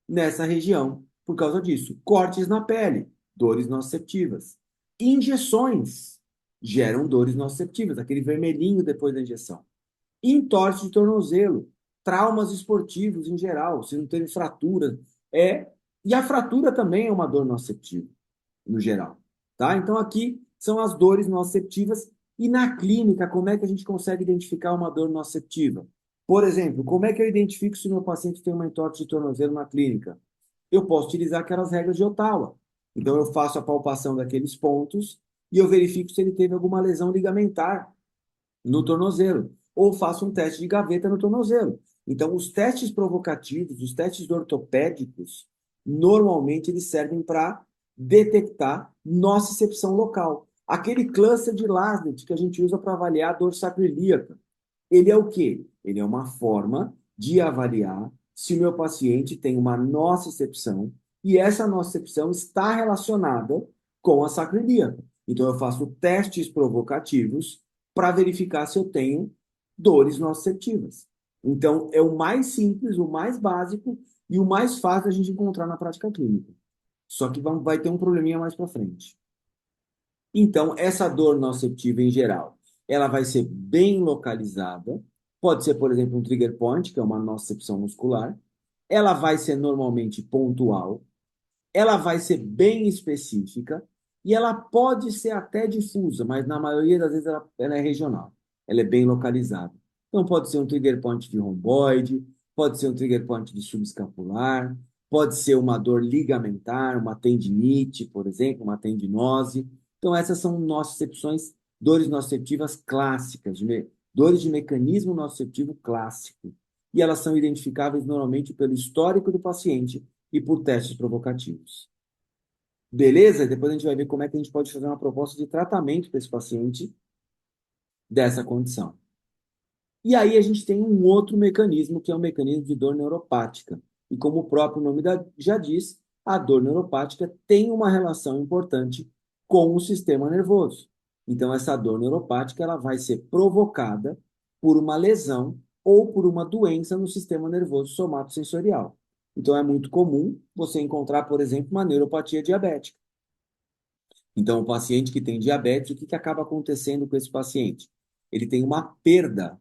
nessa região por causa disso. Cortes na pele, dores nociceptivas. Injeções geram dores nociceptivas, aquele vermelhinho depois da injeção. Entorse de tornozelo, traumas esportivos em geral, se não teve fratura, e a fratura também é uma dor nociceptiva, no geral, tá? Então aqui são as dores nociceptivas e na clínica, como é que a gente consegue identificar uma dor nociceptiva? Por exemplo, como é que eu identifico se o meu paciente tem uma entorse de tornozelo na clínica? Eu posso utilizar aquelas regras de Ottawa. Então eu faço a palpação daqueles pontos e eu verifico se ele teve alguma lesão ligamentar no tornozelo, ou faço um teste de gaveta no tornozelo. Então, os testes provocativos, os testes ortopédicos, normalmente eles servem para detectar nocicepção local. Aquele cluster de Lasnet que a gente usa para avaliar a dor sacroiliaca, ele é o quê? Ele é uma forma de avaliar se o meu paciente tem uma nocicepção e essa nocicepção está relacionada com a sacro ilíaca. Então, eu faço testes provocativos para verificar se eu tenho dores nociceptivas. Então, é o mais simples, o mais básico e o mais fácil da gente encontrar na prática clínica. Só que vai ter um probleminha mais para frente. Então, essa dor nociceptiva em geral, ela vai ser bem localizada. Pode ser, por exemplo, um trigger point, que é uma nocicepção muscular. Ela vai ser normalmente pontual. Ela vai ser bem específica. E ela pode ser até difusa, mas na maioria das vezes ela é regional. Ela é bem localizada. Então, pode ser um trigger point de romboide, pode ser um trigger point de subescapular, pode ser uma dor ligamentar, uma tendinite, por exemplo, uma tendinose. Então, essas são nocicepções, dores nociceptivas clássicas, dores de mecanismo nociceptivo clássico. E elas são identificáveis normalmente pelo histórico do paciente e por testes provocativos. Beleza? Depois a gente vai ver como é que a gente pode fazer uma proposta de tratamento para esse paciente dessa condição. E aí a gente tem um outro mecanismo, que é o mecanismo de dor neuropática. E como o próprio nome já diz, a dor neuropática tem uma relação importante com o sistema nervoso. Então, essa dor neuropática ela vai ser provocada por uma lesão ou por uma doença no sistema nervoso somatosensorial. Então, é muito comum você encontrar, por exemplo, uma neuropatia diabética. Então, o paciente que tem diabetes, o que acaba acontecendo com esse paciente? Ele tem uma perda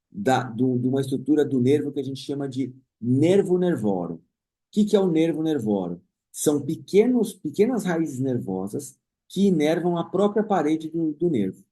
de uma estrutura do nervo que a gente chama de nervo nervoro. O que é o nervo nervoro? São pequenas raízes nervosas que inervam a própria parede do nervo.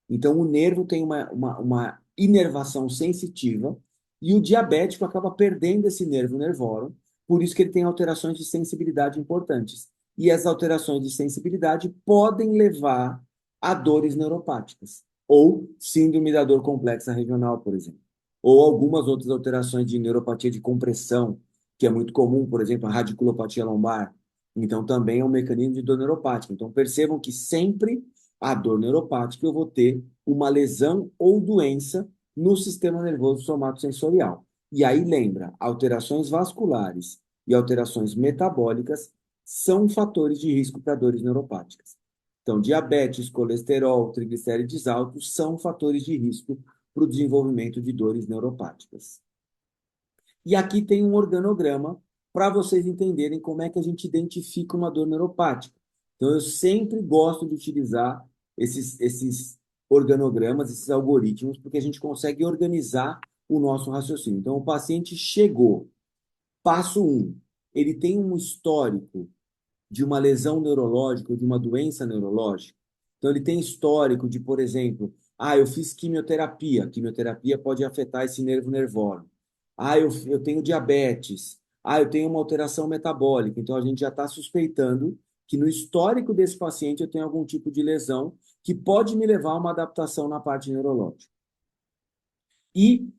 Então, o nervo tem uma inervação sensitiva e o diabético acaba perdendo esse nervo nervoro, por isso que ele tem alterações de sensibilidade importantes. E as alterações de sensibilidade podem levar a dores neuropáticas, ou síndrome da dor complexa regional, por exemplo, ou algumas outras alterações de neuropatia de compressão, que é muito comum, por exemplo, a radiculopatia lombar. Então, também é um mecanismo de dor neuropática. Então, percebam que sempre a dor neuropática, eu vou ter uma lesão ou doença no sistema nervoso somatosensorial. E aí lembra, alterações vasculares e alterações metabólicas são fatores de risco para dores neuropáticas. Então, diabetes, colesterol, triglicérides altos são fatores de risco para o desenvolvimento de dores neuropáticas. E aqui tem um organograma para vocês entenderem como é que a gente identifica uma dor neuropática. Então, eu sempre gosto de utilizar esses organogramas, esses algoritmos, porque a gente consegue organizar o nosso raciocínio. Então, o paciente chegou, passo um, ele tem um histórico de uma lesão neurológica ou de uma doença neurológica. Então, ele tem histórico de, por exemplo, eu fiz quimioterapia. Quimioterapia pode afetar esse nervo nervoro. Eu tenho diabetes. Eu tenho uma alteração metabólica. Então, a gente já está suspeitando que no histórico desse paciente eu tenho algum tipo de lesão que pode me levar a uma adaptação na parte neurológica. E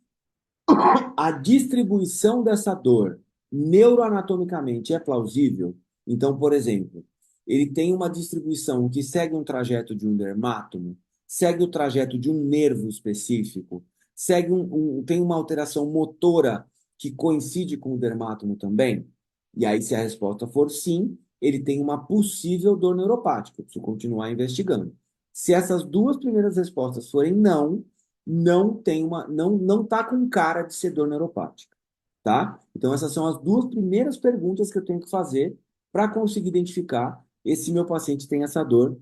a distribuição dessa dor neuroanatomicamente é plausível? Então, por exemplo, ele tem uma distribuição que segue um trajeto de um dermátomo, segue o trajeto de um nervo específico, tem uma alteração motora que coincide com o dermátomo também? E aí, se a resposta for sim, ele tem uma possível dor neuropática. Eu preciso continuar investigando. Se essas duas primeiras respostas forem não, não tá com cara de ser dor neuropática, tá? Então essas são as duas primeiras perguntas que eu tenho que fazer para conseguir identificar se meu paciente tem essa dor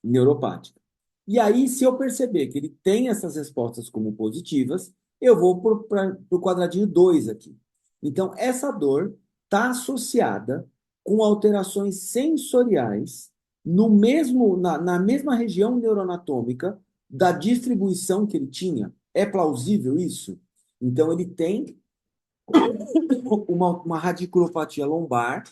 neuropática. E aí, se eu perceber que ele tem essas respostas como positivas, eu vou para o quadradinho 2 aqui. Então, essa dor está associada com alterações sensoriais na mesma região neuroanatômica da distribuição que ele tinha. É plausível isso? Então, ele tem uma radiculopatia lombar,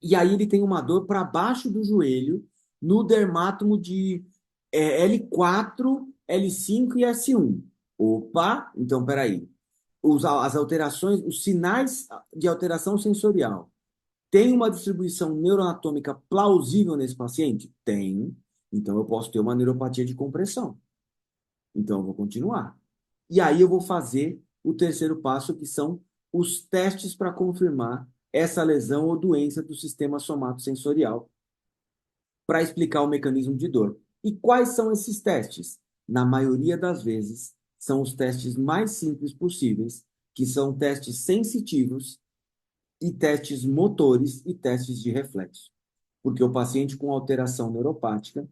e aí ele tem uma dor para baixo do joelho, no dermátomo de L4, L5 e S1. Opa, então peraí. As alterações, os sinais de alteração sensorial. Tem uma distribuição neuroanatômica plausível nesse paciente? Tem. Então eu posso ter uma neuropatia de compressão. Então eu vou continuar. E aí eu vou fazer o terceiro passo, que são os testes para confirmar essa lesão ou doença do sistema somatosensorial, para explicar o mecanismo de dor. E quais são esses testes? Na maioria das vezes, são os testes mais simples possíveis, que são testes sensitivos e testes motores e testes de reflexo. Porque o paciente com alteração neuropática,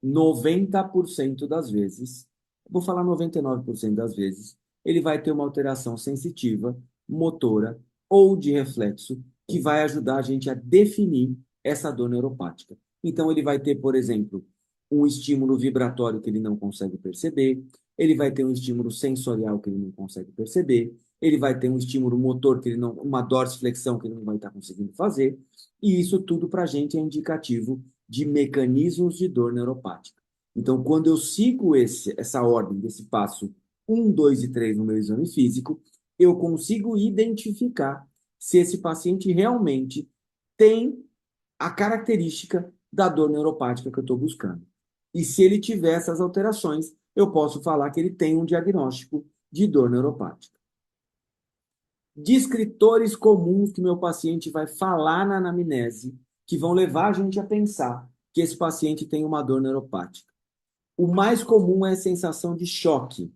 90% das vezes, vou falar 99% das vezes, ele vai ter uma alteração sensitiva, motora ou de reflexo, que vai ajudar a gente a definir essa dor neuropática. Então, ele vai ter, por exemplo, um estímulo vibratório que ele não consegue perceber, ele vai ter um estímulo sensorial que ele não consegue perceber, ele vai ter um estímulo motor que ele não, uma dorsiflexão que ele não vai estar conseguindo fazer, e isso tudo para a gente é indicativo de mecanismos de dor neuropática. Então, quando eu sigo essa ordem desse passo 1, 2 e 3 no meu exame físico, eu consigo identificar se esse paciente realmente tem a característica da dor neuropática que eu estou buscando. E se ele tiver essas alterações, eu posso falar que ele tem um diagnóstico de dor neuropática. Descritores comuns que meu paciente vai falar na anamnese, que vão levar a gente a pensar que esse paciente tem uma dor neuropática. O mais comum é a sensação de choque,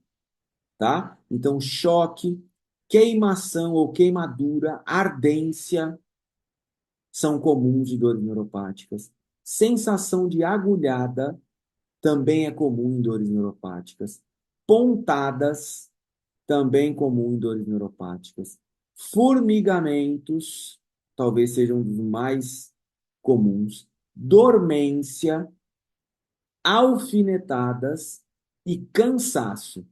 tá? Então, choque, queimação ou queimadura, ardência são comuns de dores neuropáticas. Sensação de agulhada também é comum em dores neuropáticas. Pontadas também comum em dores neuropáticas. Formigamentos, talvez sejam um dos mais comuns. Dormência, alfinetadas e cansaço.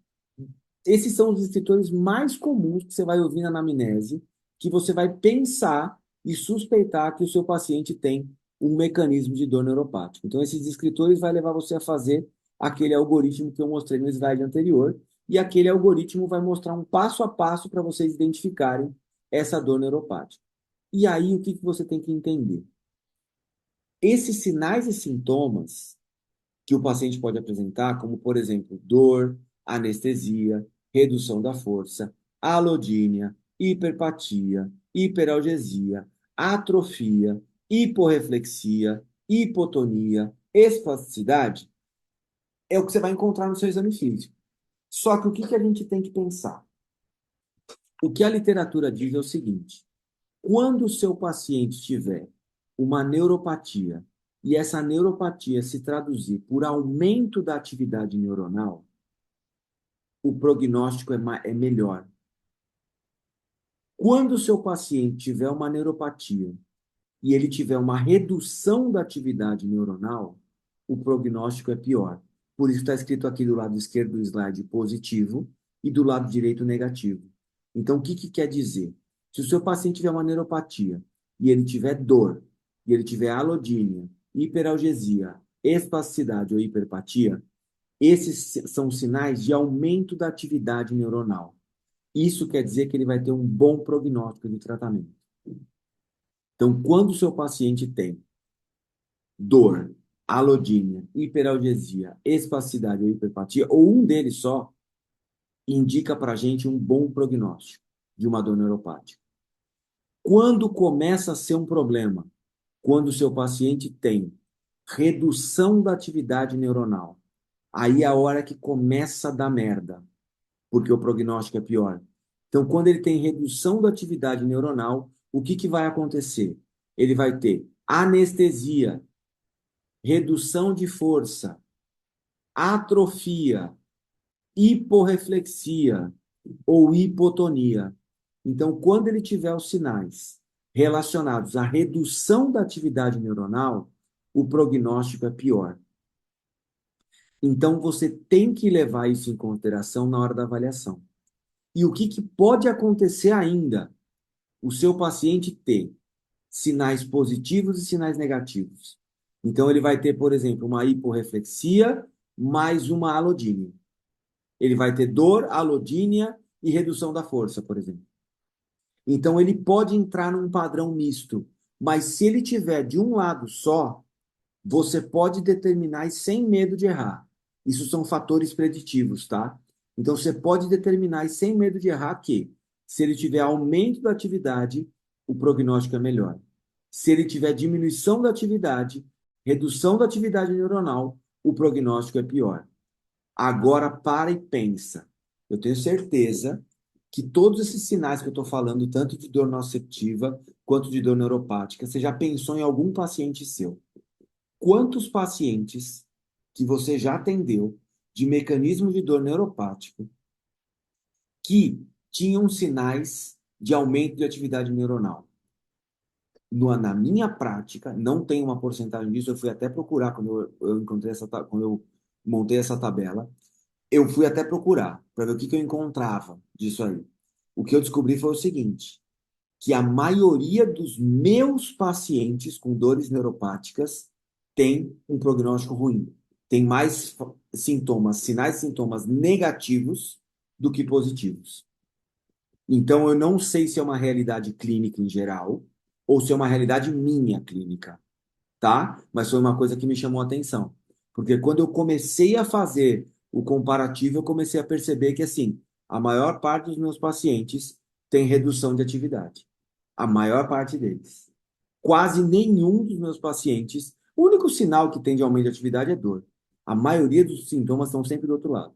Esses são os descritores mais comuns que você vai ouvir na anamnese, que você vai pensar e suspeitar que o seu paciente tem um mecanismo de dor neuropática. Então, esses descritores vai levar você a fazer aquele algoritmo que eu mostrei no slide anterior, e aquele algoritmo vai mostrar um passo a passo para vocês identificarem essa dor neuropática. E aí, o que você tem que entender? Esses sinais e sintomas que o paciente pode apresentar, como, por exemplo, dor, anestesia, redução da força, alodínia, hiperpatia, hiperalgesia, atrofia, hiporreflexia, hipotonia, espasticidade, é o que você vai encontrar no seu exame físico. Só que o que a gente tem que pensar? O que a literatura diz é o seguinte: quando o seu paciente tiver uma neuropatia e essa neuropatia se traduzir por aumento da atividade neuronal, o prognóstico é melhor. Quando o seu paciente tiver uma neuropatia e ele tiver uma redução da atividade neuronal, o prognóstico é pior. Por isso está escrito aqui do lado esquerdo do slide positivo e do lado direito negativo. Então, o que quer dizer? Se o seu paciente tiver uma neuropatia e ele tiver dor, e ele tiver alodínia, hiperalgesia, espasticidade ou hiperpatia, esses são sinais de aumento da atividade neuronal. Isso quer dizer que ele vai ter um bom prognóstico de tratamento. Então, quando o seu paciente tem dor, alodínia, hiperalgesia, espasticidade ou hiperpatia, ou um deles só, indica para a gente um bom prognóstico de uma dor neuropática. Quando começa a ser um problema? Quando o seu paciente tem redução da atividade neuronal. Aí é a hora que começa a dar merda, porque o prognóstico é pior. Então, quando ele tem redução da atividade neuronal, o que vai acontecer? Ele vai ter anestesia, redução de força, atrofia, hiporreflexia ou hipotonia. Então, quando ele tiver os sinais relacionados à redução da atividade neuronal, o prognóstico é pior. Então, você tem que levar isso em consideração na hora da avaliação. E o que pode acontecer ainda? O seu paciente ter sinais positivos e sinais negativos. Então, ele vai ter, por exemplo, uma hiporreflexia mais uma alodínia. Ele vai ter dor, alodínia e redução da força, por exemplo. Então, ele pode entrar num padrão misto, mas se ele tiver de um lado só, você pode determinar e sem medo de errar. Isso são fatores preditivos, tá? Então, você pode determinar, e sem medo de errar, que se ele tiver aumento da atividade, o prognóstico é melhor. Se ele tiver diminuição da atividade, redução da atividade neuronal, o prognóstico é pior. Agora, para e pensa. Eu tenho certeza que todos esses sinais que eu estou falando, tanto de dor nociceptiva quanto de dor neuropática, você já pensou em algum paciente seu. Quantos pacientes que você já atendeu de mecanismo de dor neuropático que tinham sinais de aumento de atividade neuronal? Na minha prática, não tem uma porcentagem disso, eu fui até procurar quando eu encontrei quando eu montei essa tabela, eu fui até procurar para ver o que que eu encontrava disso aí. O que eu descobri foi o seguinte, que a maioria dos meus pacientes com dores neuropáticas tem um prognóstico ruim. Tem mais sintomas, sinais e sintomas negativos do que positivos. Então, eu não sei se é uma realidade clínica em geral ou se é uma realidade minha clínica, tá? Mas foi uma coisa que me chamou a atenção. Porque quando eu comecei a fazer o comparativo, eu comecei a perceber que, assim, a maior parte dos meus pacientes tem redução de atividade. A maior parte deles. Quase nenhum dos meus pacientes, o único sinal que tem de aumento de atividade é dor. A maioria dos sintomas estão sempre do outro lado.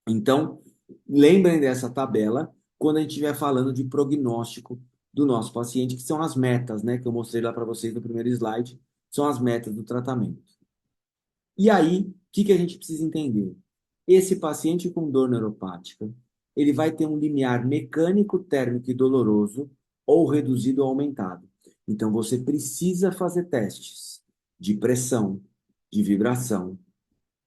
Então, lembrem dessa tabela quando a gente estiver falando de prognóstico do nosso paciente, que são as metas, né, que eu mostrei lá para vocês no primeiro slide, são as metas do tratamento. E aí, o que que a gente precisa entender? Esse paciente com dor neuropática, ele vai ter um limiar mecânico, térmico e doloroso ou reduzido ou aumentado. Então, você precisa fazer testes de pressão, de vibração,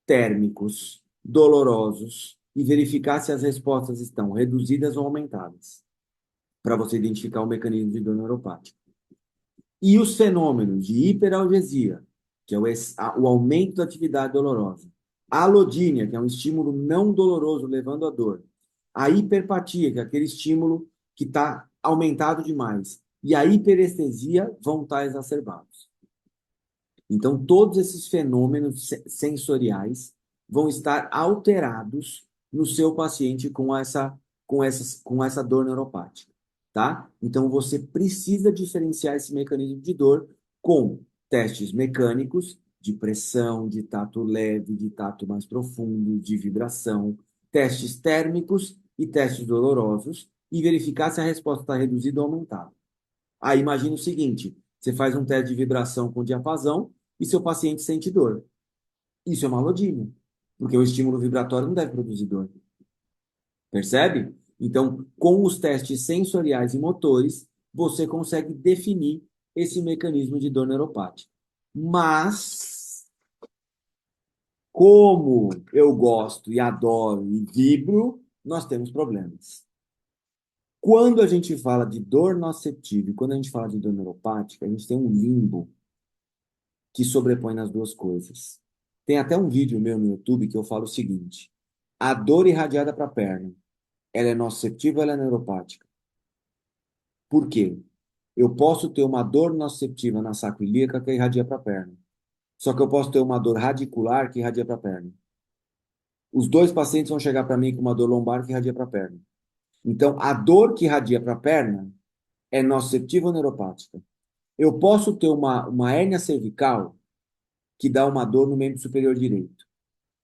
térmicos, dolorosos e verificar se as respostas estão reduzidas ou aumentadas, para você identificar o mecanismo de dor neuropática. E os fenômenos de hiperalgesia, que é o aumento da atividade dolorosa, a alodínia, que é um estímulo não doloroso levando à dor, a hiperpatia, que é aquele estímulo que está aumentado demais, e a hiperestesia vão estar exacerbados. Então, todos esses fenômenos sensoriais vão estar alterados no seu paciente com essa dor neuropática, tá? Então, você precisa diferenciar esse mecanismo de dor com testes mecânicos de pressão, de tato leve, de tato mais profundo, de vibração, testes térmicos e testes dolorosos e verificar se a resposta está reduzida ou aumentada. Aí imagina o seguinte, você faz um teste de vibração com diapasão e seu paciente sente dor. Isso é uma alodínia, porque o estímulo vibratório não deve produzir dor. Percebe? Então, com os testes sensoriais e motores, você consegue definir esse mecanismo de dor neuropática. Mas, como eu gosto e adoro e vibro, nós temos problemas. Quando a gente fala de dor nociceptiva e quando a gente fala de dor neuropática, a gente tem um limbo que sobrepõe nas duas coisas. Tem até um vídeo meu no YouTube que eu falo o seguinte: a dor irradiada para a perna, ela é nociceptiva ou ela é neuropática? Por quê? Eu posso ter uma dor nociceptiva na sacroiliaca que irradia para a perna. Só que eu posso ter uma dor radicular que irradia para a perna. Os dois pacientes vão chegar para mim com uma dor lombar que irradia para a perna. Então, a dor que irradia para a perna é nociceptiva ou neuropática? Eu posso ter uma hérnia cervical que dá uma dor no membro superior direito.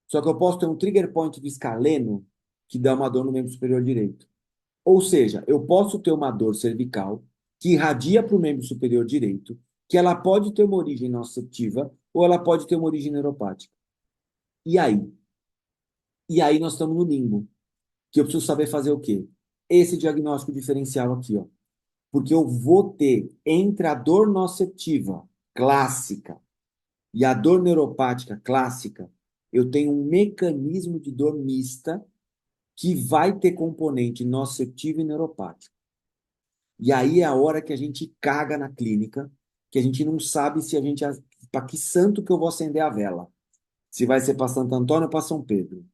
Só que eu posso ter um trigger point do escaleno que dá uma dor no membro superior direito. Ou seja, eu posso ter uma dor cervical que irradia para o membro superior direito, que ela pode ter uma origem nociceptiva ou ela pode ter uma origem neuropática. E aí? E aí nós estamos no limbo, que eu preciso saber fazer o quê? Esse diagnóstico diferencial aqui, ó. Porque eu vou ter entre a dor nociceptiva clássica e a dor neuropática clássica, eu tenho um mecanismo de dor mista que vai ter componente nociceptivo e neuropático. E aí é a hora que a gente caga na clínica, que a gente não sabe se a gente para que santo que eu vou acender a vela. Se vai ser para Santo Antônio ou para São Pedro.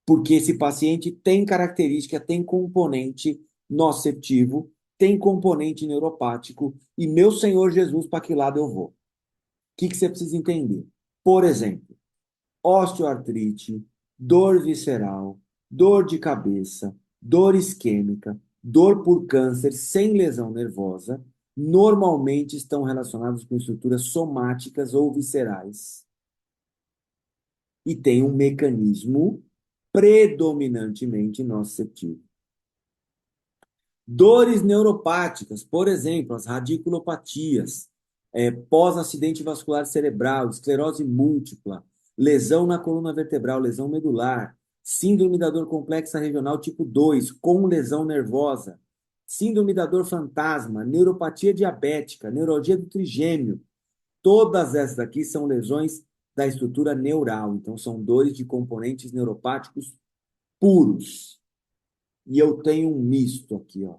Porque esse paciente tem característica, tem componente nociceptivo, tem componente neuropático, e meu Senhor Jesus, para que lado eu vou? O que que você precisa entender? Por exemplo, osteoartrite, dor visceral, dor de cabeça, dor isquêmica, dor por câncer sem lesão nervosa, normalmente estão relacionados com estruturas somáticas ou viscerais e têm um mecanismo predominantemente nociceptivo. Dores neuropáticas, por exemplo, as radiculopatias, pós-acidente vascular cerebral, esclerose múltipla, lesão na coluna vertebral, lesão medular, síndrome da dor complexa regional tipo 2, com lesão nervosa, síndrome da dor fantasma, neuropatia diabética, neuralgia do trigêmeo. Todas essas aqui são lesões da estrutura neural, então são dores de componentes neuropáticos puros. E eu tenho um misto aqui, ó.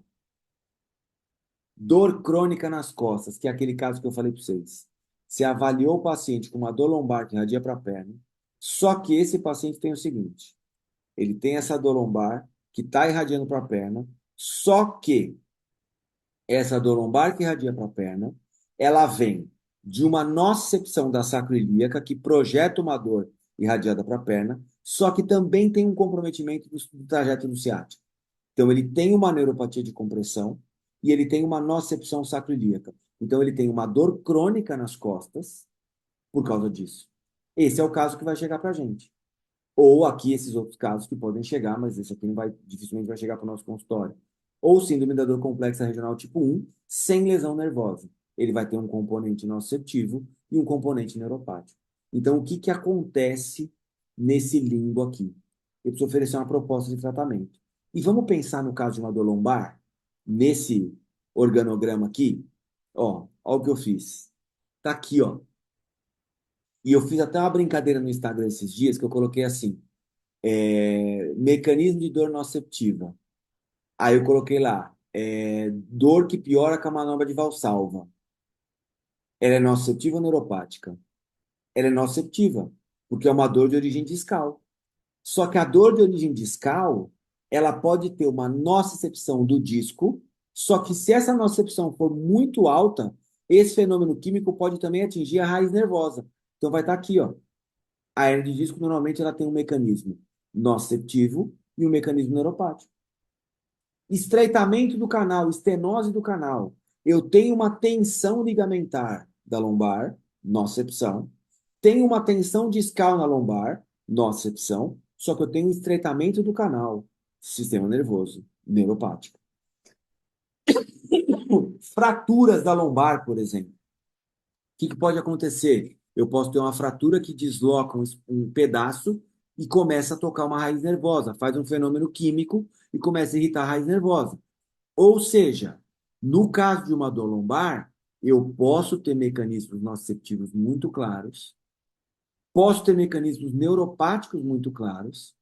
Dor crônica nas costas, que é aquele caso que eu falei para vocês. Você avaliou o paciente com uma dor lombar que irradia para a perna, só que esse paciente tem o seguinte: ele tem essa dor lombar que está irradiando para a perna, só que essa dor lombar que irradia para a perna, ela vem de uma nocicepção da sacroiliaca que projeta uma dor irradiada para a perna, só que também tem um comprometimento do trajeto do ciático. Então, ele tem uma neuropatia de compressão e ele tem uma nocicepção sacroiliaca. Então, ele tem uma dor crônica nas costas por causa disso. Esse é o caso que vai chegar para a gente. Ou aqui esses outros casos que podem chegar, mas esse aqui não vai, dificilmente vai chegar para o nosso consultório. Ou síndrome da dor complexa regional tipo 1, sem lesão nervosa. Ele vai ter um componente nociceptivo e um componente neuropático. Então, o que, que acontece nesse limbo aqui? Eu preciso oferecer uma proposta de tratamento. E vamos pensar no caso de uma dor lombar, nesse organograma aqui. Ó o que eu fiz. Tá aqui, ó. E eu fiz até uma brincadeira no Instagram esses dias que eu coloquei assim: mecanismo de dor nociceptiva. Aí eu coloquei lá, dor que piora com a manobra de Valsalva. Ela é nociceptiva ou neuropática? Ela é nociceptiva, porque é uma dor de origem discal. Só que a dor de origem discal, ela pode ter uma nocicepção do disco, só que se essa nocicepção for muito alta, esse fenômeno químico pode também atingir a raiz nervosa. Então vai estar aqui, ó. A hernia de disco normalmente ela tem um mecanismo nociceptivo e um mecanismo neuropático. Estreitamento do canal, estenose do canal. Eu tenho uma tensão ligamentar da lombar, nocicepção. Tenho uma tensão discal na lombar, nocicepção. Só que eu tenho um estreitamento do canal, sistema nervoso, neuropático. Fraturas da lombar, por exemplo. O que pode acontecer? Eu posso ter uma fratura que desloca um pedaço e começa a tocar uma raiz nervosa, faz um fenômeno químico e começa a irritar a raiz nervosa. Ou seja, no caso de uma dor lombar, eu posso ter mecanismos nociceptivos muito claros, posso ter mecanismos neuropáticos muito claros,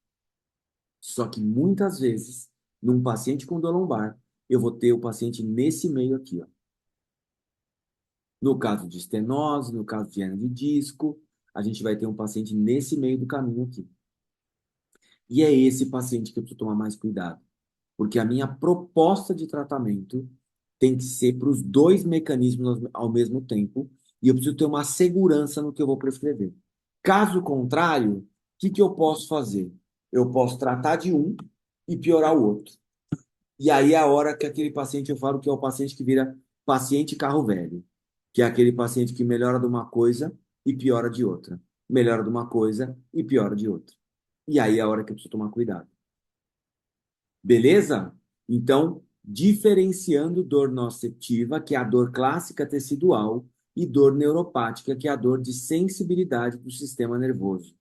só que muitas vezes, num paciente com dor lombar, eu vou ter o paciente nesse meio aqui, ó. No caso de estenose, no caso de hernia de disco, a gente vai ter um paciente nesse meio do caminho aqui. E é esse paciente que eu preciso tomar mais cuidado, porque a minha proposta de tratamento tem que ser para os dois mecanismos ao mesmo tempo, e eu preciso ter uma segurança no que eu vou prescrever. Caso contrário, o que eu posso fazer? Eu posso tratar de um e piorar o outro. E aí é a hora que aquele paciente, eu falo que é o paciente que vira paciente carro velho, que é aquele paciente que melhora de uma coisa e piora de outra. Melhora de uma coisa e piora de outra. E aí é a hora que eu preciso tomar cuidado. Beleza? Então, diferenciando dor nociceptiva, que é a dor clássica tecidual, e dor neuropática, que é a dor de sensibilidade do sistema nervoso.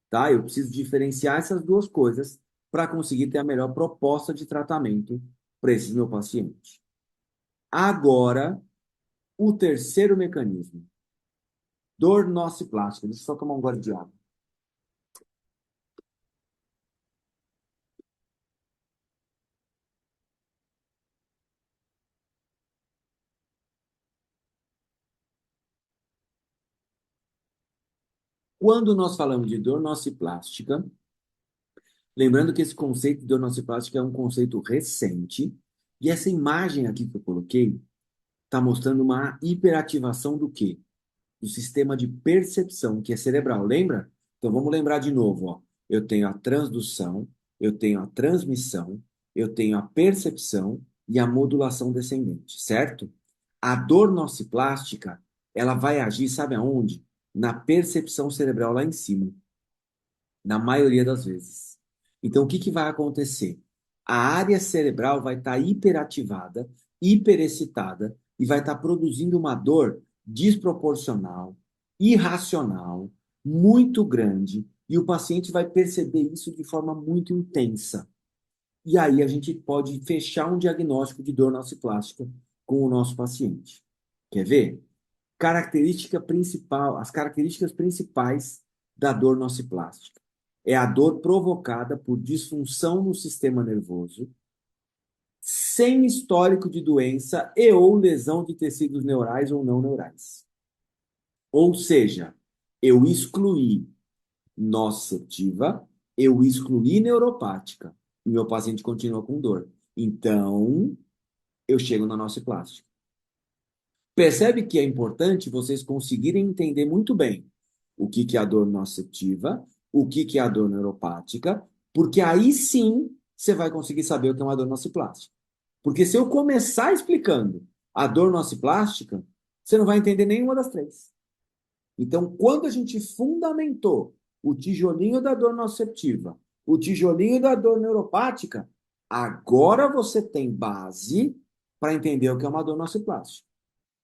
Tá? Eu preciso diferenciar essas duas coisas para conseguir ter a melhor proposta de tratamento para esse meu paciente. Agora, o terceiro mecanismo, dor nociplástica. Deixa eu só tomar um gole de água. Quando nós falamos de dor nociplástica, lembrando que esse conceito de dor nociplástica é um conceito recente, e essa imagem aqui que eu coloquei está mostrando uma hiperativação do quê? Do sistema de percepção, que é cerebral, lembra? Então vamos lembrar de novo, ó. eu tenho a transdução, eu tenho a transmissão, eu tenho a percepção e a modulação descendente, certo? A dor nociplástica, ela vai agir, sabe aonde? Na percepção cerebral lá em cima, na maioria das vezes. Então, o que que vai acontecer? A área cerebral vai estar hiperativada, hiperexcitada e vai estar produzindo uma dor desproporcional, irracional, muito grande, e o paciente vai perceber isso de forma muito intensa. E aí a gente pode fechar um diagnóstico de dor nociplástica com o nosso paciente. Quer ver? Característica principal, as características principais da dor nociplástica. É a dor provocada por disfunção no sistema nervoso, sem histórico de doença e ou lesão de tecidos neurais ou não neurais. Ou seja, eu excluí nociceptiva, eu excluí neuropática, e meu paciente continua com dor. Então, eu chego na nociplástica. Percebe que é importante vocês conseguirem entender muito bem o que que é a dor nociceptiva, o que que é a dor neuropática, porque aí sim você vai conseguir saber o que é uma dor nociplástica. Porque se eu começar explicando a dor nociplástica, você não vai entender nenhuma das três. Então, quando a gente fundamentou o tijolinho da dor nociceptiva, o tijolinho da dor neuropática, agora você tem base para entender o que é uma dor nociplástica.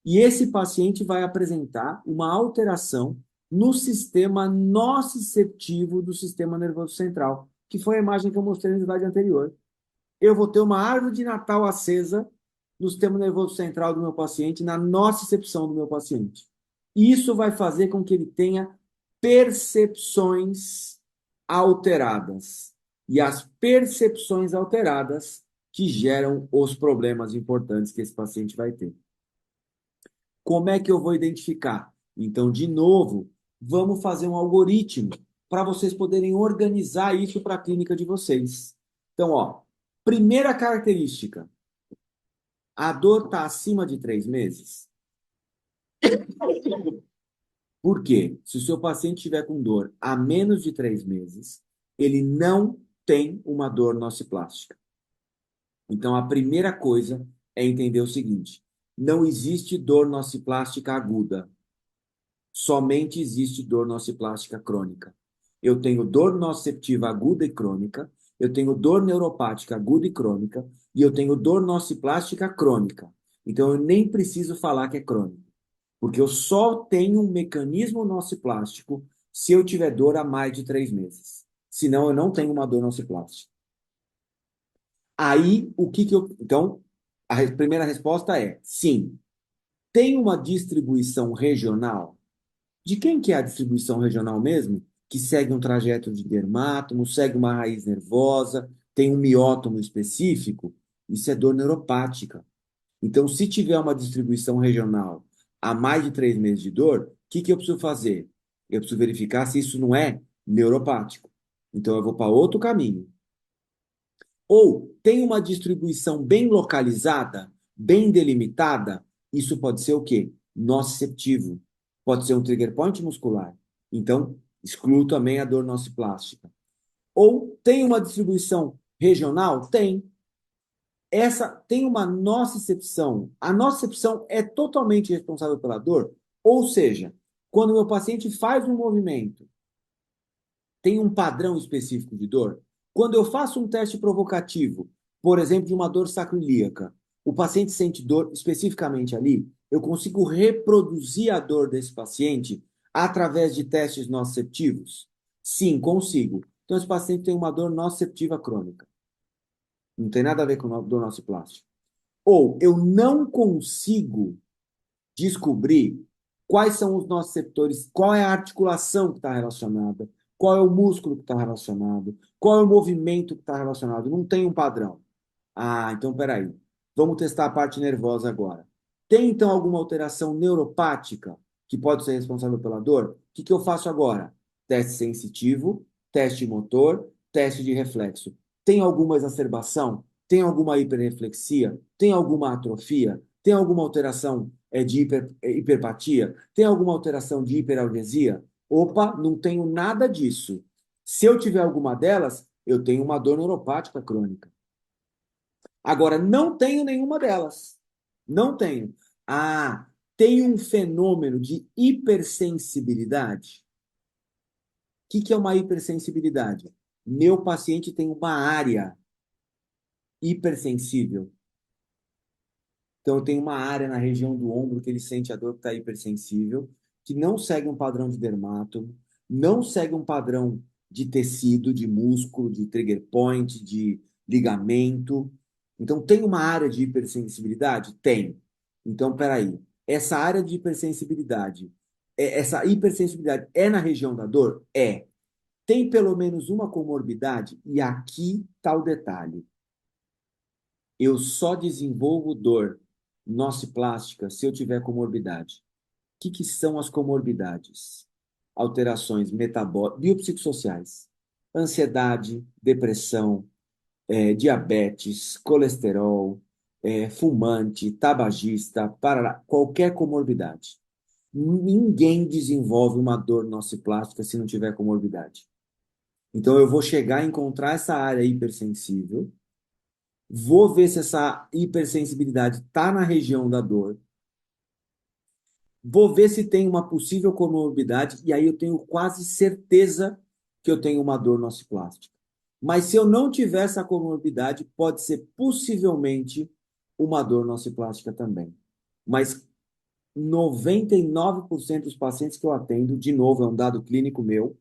E esse paciente vai apresentar uma alteração no sistema nociceptivo do sistema nervoso central, que foi a imagem que eu mostrei na slide anterior. Eu vou ter uma árvore de Natal acesa no sistema nervoso central do meu paciente, na nocicepção do meu paciente. E isso vai fazer com que ele tenha percepções alteradas. E as percepções alteradas que geram os problemas importantes que esse paciente vai ter. Como é que eu vou identificar? Então, de novo, vamos fazer um algoritmo para vocês poderem organizar isso para a clínica de vocês. Então, ó, primeira característica, a dor está acima de 3 meses. Por quê? Se o seu paciente estiver com dor há menos de 3 meses, ele não tem uma dor nociplástica. Então, a primeira coisa é entender o seguinte: não existe dor nociplástica aguda. Somente existe dor nociplástica crônica. Eu tenho dor nociceptiva aguda e crônica, eu tenho dor neuropática aguda e crônica, e eu tenho dor nociplástica crônica. Então, eu nem preciso falar que é crônico, porque eu só tenho um mecanismo nociplástico se eu tiver dor há mais de 3 meses. Senão, eu não tenho uma dor nociplástica. Aí, o que que eu... Então, a primeira resposta é sim. Tem uma distribuição regional? De quem que é a distribuição regional mesmo? Que segue um trajeto de dermátomo, segue uma raiz nervosa, tem um miótomo específico? Isso é dor neuropática. Então, se tiver uma distribuição regional há mais de 3 meses de dor, o que que eu preciso fazer? Eu preciso verificar se isso não é neuropático. Então, eu vou para outro caminho. Ou tem uma distribuição bem localizada, bem delimitada, isso pode ser o quê? Nociceptivo. Pode ser um trigger point muscular. Então, excluo também a dor nociplástica. Ou tem uma distribuição regional? Tem. Essa tem uma nocicepção. A nocicepção é totalmente responsável pela dor, ou seja, quando o meu paciente faz um movimento, tem um padrão específico de dor? Quando eu faço um teste provocativo, por exemplo, de uma dor sacroiliaca, o paciente sente dor especificamente ali, eu consigo reproduzir a dor desse paciente através de testes nociceptivos? Sim, consigo. Então, esse paciente tem uma dor nociceptiva crônica. Não tem nada a ver com dor nociplástica. Ou eu não consigo descobrir quais são os nossos setores, qual é a articulação que está relacionada, qual é o músculo que está relacionado, qual é o movimento que está relacionado. Não tem um padrão. Ah, então peraí. Vamos testar a parte nervosa agora. Tem então alguma alteração neuropática que pode ser responsável pela dor? O que que eu faço agora? Teste sensitivo, teste motor, teste de reflexo. Tem alguma exacerbação? Tem alguma hiperreflexia? Tem alguma atrofia? Tem alguma alteração de hiperpatia? Tem alguma alteração de hiperalgesia? Opa, não tenho nada disso. Se eu tiver alguma delas, eu tenho uma dor neuropática crônica. Agora, não tenho nenhuma delas. Não tenho. Ah, tem um fenômeno de hipersensibilidade. O que é uma hipersensibilidade? Meu paciente tem uma área hipersensível. Então, eu tenho uma área na região do ombro que ele sente a dor que está hipersensível, que não segue um padrão de dermato, não segue um padrão de tecido, de músculo, de trigger point, de ligamento. Então, tem uma área de hipersensibilidade? Tem. Então, peraí. Essa área de hipersensibilidade, essa hipersensibilidade é na região da dor? É. Tem pelo menos uma comorbidade? E aqui está o detalhe. Eu só desenvolvo dor nociplástica se eu tiver comorbidade. O que são as comorbidades? Alterações metabólicas, biopsicossociais, ansiedade, depressão, diabetes, colesterol, fumante, tabagista, qualquer comorbidade. Ninguém desenvolve uma dor nociplástica se não tiver comorbidade. Então, eu vou chegar a encontrar essa área hipersensível. Vou ver se essa hipersensibilidade está na região da dor. Vou ver se tem uma possível comorbidade e aí eu tenho quase certeza que eu tenho uma dor nociplástica. Mas se eu não tiver essa comorbidade, pode ser possivelmente uma dor nociplástica também. Mas 99% dos pacientes que eu atendo, de novo, é um dado clínico meu,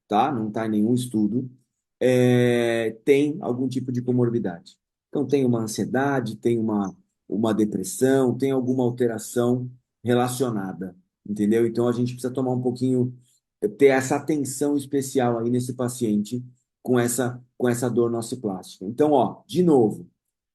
tá? Não está em nenhum estudo, tem algum tipo de comorbidade. Então, tem uma ansiedade, tem uma depressão, tem alguma alteração relacionada, entendeu? Então, a gente precisa tomar um pouquinho, ter essa atenção especial aí nesse paciente com essa dor nociplástica. Então, ó, de novo,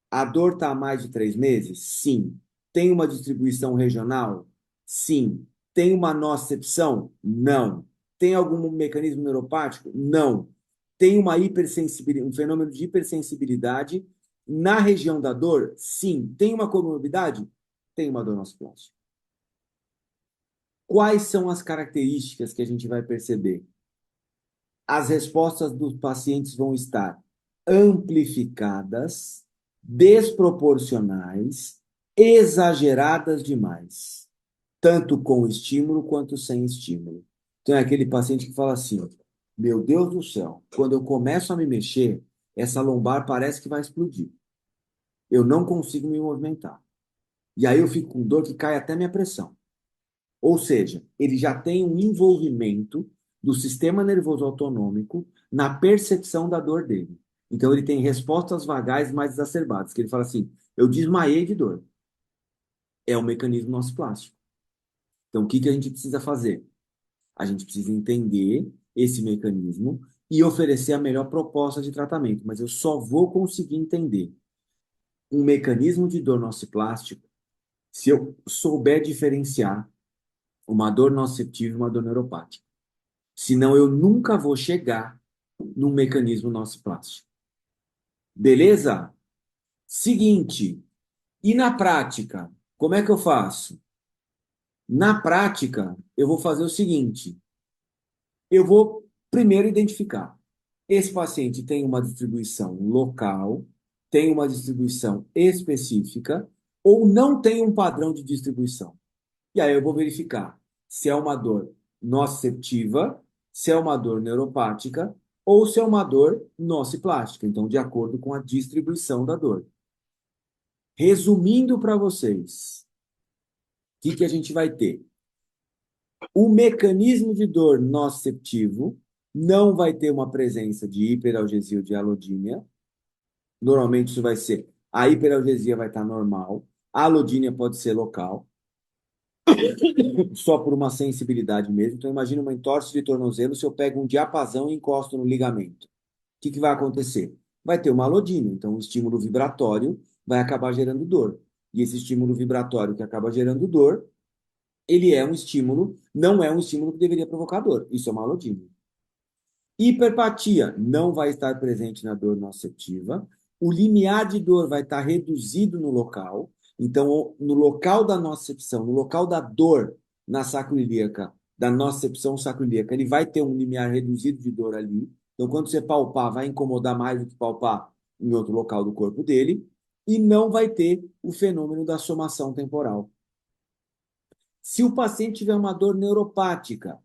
a dor está há mais de 3 meses? Sim. Tem uma distribuição regional? Sim. Tem uma nocicepção? Não. Tem algum mecanismo neuropático? Não. Tem uma hipersensibilidade, um fenômeno de hipersensibilidade na região da dor? Sim. Tem uma comorbidade? Tem uma dor nociplástica. Quais são as características que a gente vai perceber? As respostas dos pacientes vão estar amplificadas, desproporcionais, exageradas demais, tanto com estímulo quanto sem estímulo. Então é aquele paciente que fala assim: meu Deus do céu, quando eu começo a me mexer, essa lombar parece que vai explodir. Eu não consigo me movimentar. E aí eu fico com dor que cai até minha pressão. Ou seja, ele já tem um envolvimento do sistema nervoso autonômico na percepção da dor dele. Então, ele tem respostas vagais mais exacerbadas, que ele fala assim, eu desmaiei de dor. É o mecanismo nociplástico. Então, o que a gente precisa fazer? A gente precisa entender esse mecanismo e oferecer a melhor proposta de tratamento. Mas eu só vou conseguir entender um mecanismo de dor nociplástico se eu souber diferenciar uma dor nociceptiva e uma dor neuropática. Senão eu nunca vou chegar num mecanismo nociplástico. Beleza? Seguinte, e na prática, como é que eu faço? Na prática, eu vou fazer o seguinte: eu vou primeiro identificar. Esse paciente tem uma distribuição local, tem uma distribuição específica, ou não tem um padrão de distribuição. E aí eu vou verificar se é uma dor nociceptiva, se é uma dor neuropática ou se é uma dor nociplástica. Então, de acordo com a distribuição da dor. Resumindo para vocês, o que a gente vai ter? O mecanismo de dor nociceptivo não vai ter uma presença de hiperalgesia ou de alodínia. Normalmente isso vai ser, a hiperalgesia vai estar normal, a alodínia pode ser local. Só por uma sensibilidade mesmo. Então, imagina uma entorse de tornozelo, se eu pego um diapasão e encosto no ligamento. O que vai acontecer? Vai ter uma alodínia, então o estímulo vibratório vai acabar gerando dor. E esse estímulo vibratório que acaba gerando dor, ele é um estímulo, não é um estímulo que deveria provocar dor. Isso é uma alodínia. Hiperpatia não vai estar presente na dor nociceptiva. O limiar de dor vai estar reduzido no local. Então, no local da nocicepção, no local da dor na sacroiliaca, da nocicepção sacroiliaca, ele vai ter um limiar reduzido de dor ali. Então, quando você palpar, vai incomodar mais do que palpar em outro local do corpo dele, e não vai ter o fenômeno da somação temporal. Se o paciente tiver uma dor neuropática,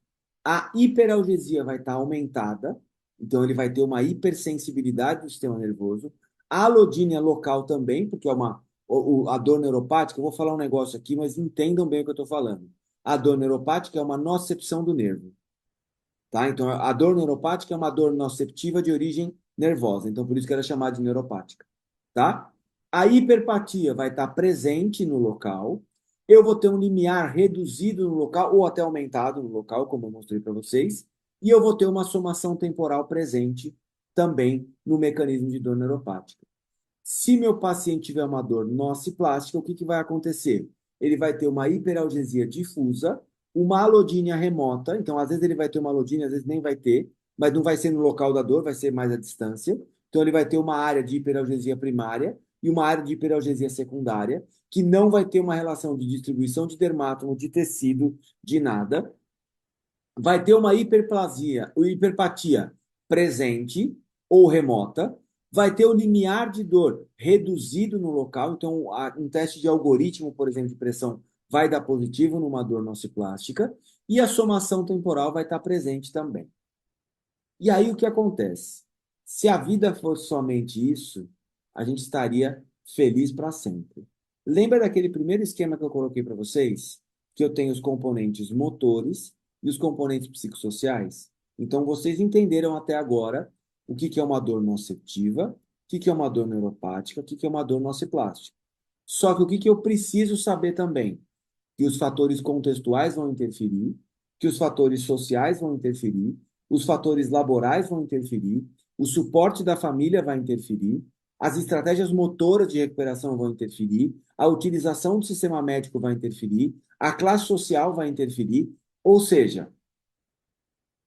a hiperalgesia vai estar aumentada, então ele vai ter uma hipersensibilidade do sistema nervoso. A alodínia local também, porque é a dor neuropática, eu vou falar um negócio aqui, mas entendam bem o que eu estou falando. A dor neuropática é uma nocicepção do nervo, tá? Então, a dor neuropática é uma dor nociceptiva de origem nervosa, então por isso que ela é chamada de neuropática, tá? A hiperpatia vai estar presente no local. Eu vou ter um limiar reduzido no local ou até aumentado no local, como eu mostrei para vocês, e eu vou ter uma somação temporal presente também no mecanismo de dor neuropática. Se meu paciente tiver uma dor nociplástica, o que, que vai acontecer? Ele vai ter uma hiperalgesia difusa, uma alodínia remota, então às vezes ele vai ter uma alodínia, às vezes nem vai ter, mas não vai ser no local da dor, vai ser mais à distância. Então ele vai ter uma área de hiperalgesia primária e uma área de hiperalgesia secundária, que não vai ter uma relação de distribuição de dermátomo, de tecido, de nada. Vai ter uma hiperplasia, ou hiperpatia presente ou remota, vai ter o limiar de dor reduzido no local, então um teste de algoritmo, por exemplo, de pressão, vai dar positivo numa dor nociplástica, e a somação temporal vai estar presente também. E aí o que acontece? Se a vida fosse somente isso, a gente estaria feliz para sempre. Lembra daquele primeiro esquema que eu coloquei para vocês? Que eu tenho os componentes motores e os componentes psicossociais? Então, vocês entenderam até agora o que é uma dor nociceptiva, o que é uma dor neuropática, o que é uma dor nociplástica. Só que o que eu preciso saber também? Que os fatores contextuais vão interferir, que os fatores sociais vão interferir, os fatores laborais vão interferir, o suporte da família vai interferir, as estratégias motoras de recuperação vão interferir, a utilização do sistema médico vai interferir, a classe social vai interferir. Ou seja,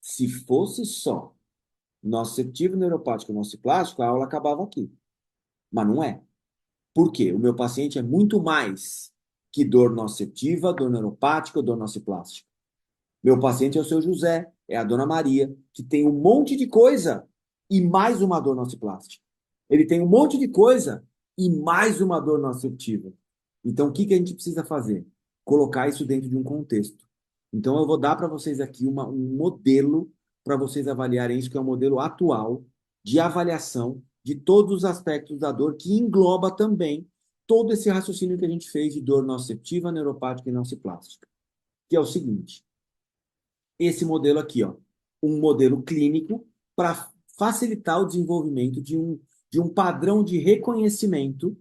se fosse só nociceptivo, neuropático e nociplástico, a aula acabava aqui. Mas não é. Por quê? O meu paciente é muito mais que dor nociceptiva, dor neuropática ou dor nociplástica. Meu paciente é o seu José, é a dona Maria, que tem um monte de coisa e mais uma dor nociplástica. Ele tem um monte de coisa e mais uma dor nociceptiva. Então, o que a gente precisa fazer? Colocar isso dentro de um contexto. Então, eu vou dar para vocês aqui um modelo para vocês avaliarem isso, que é um modelo atual de avaliação de todos os aspectos da dor, que engloba também todo esse raciocínio que a gente fez de dor nociceptiva, neuropática e nociplástica. Que é o seguinte: esse modelo aqui, ó, um modelo clínico para facilitar o desenvolvimento de um padrão de reconhecimento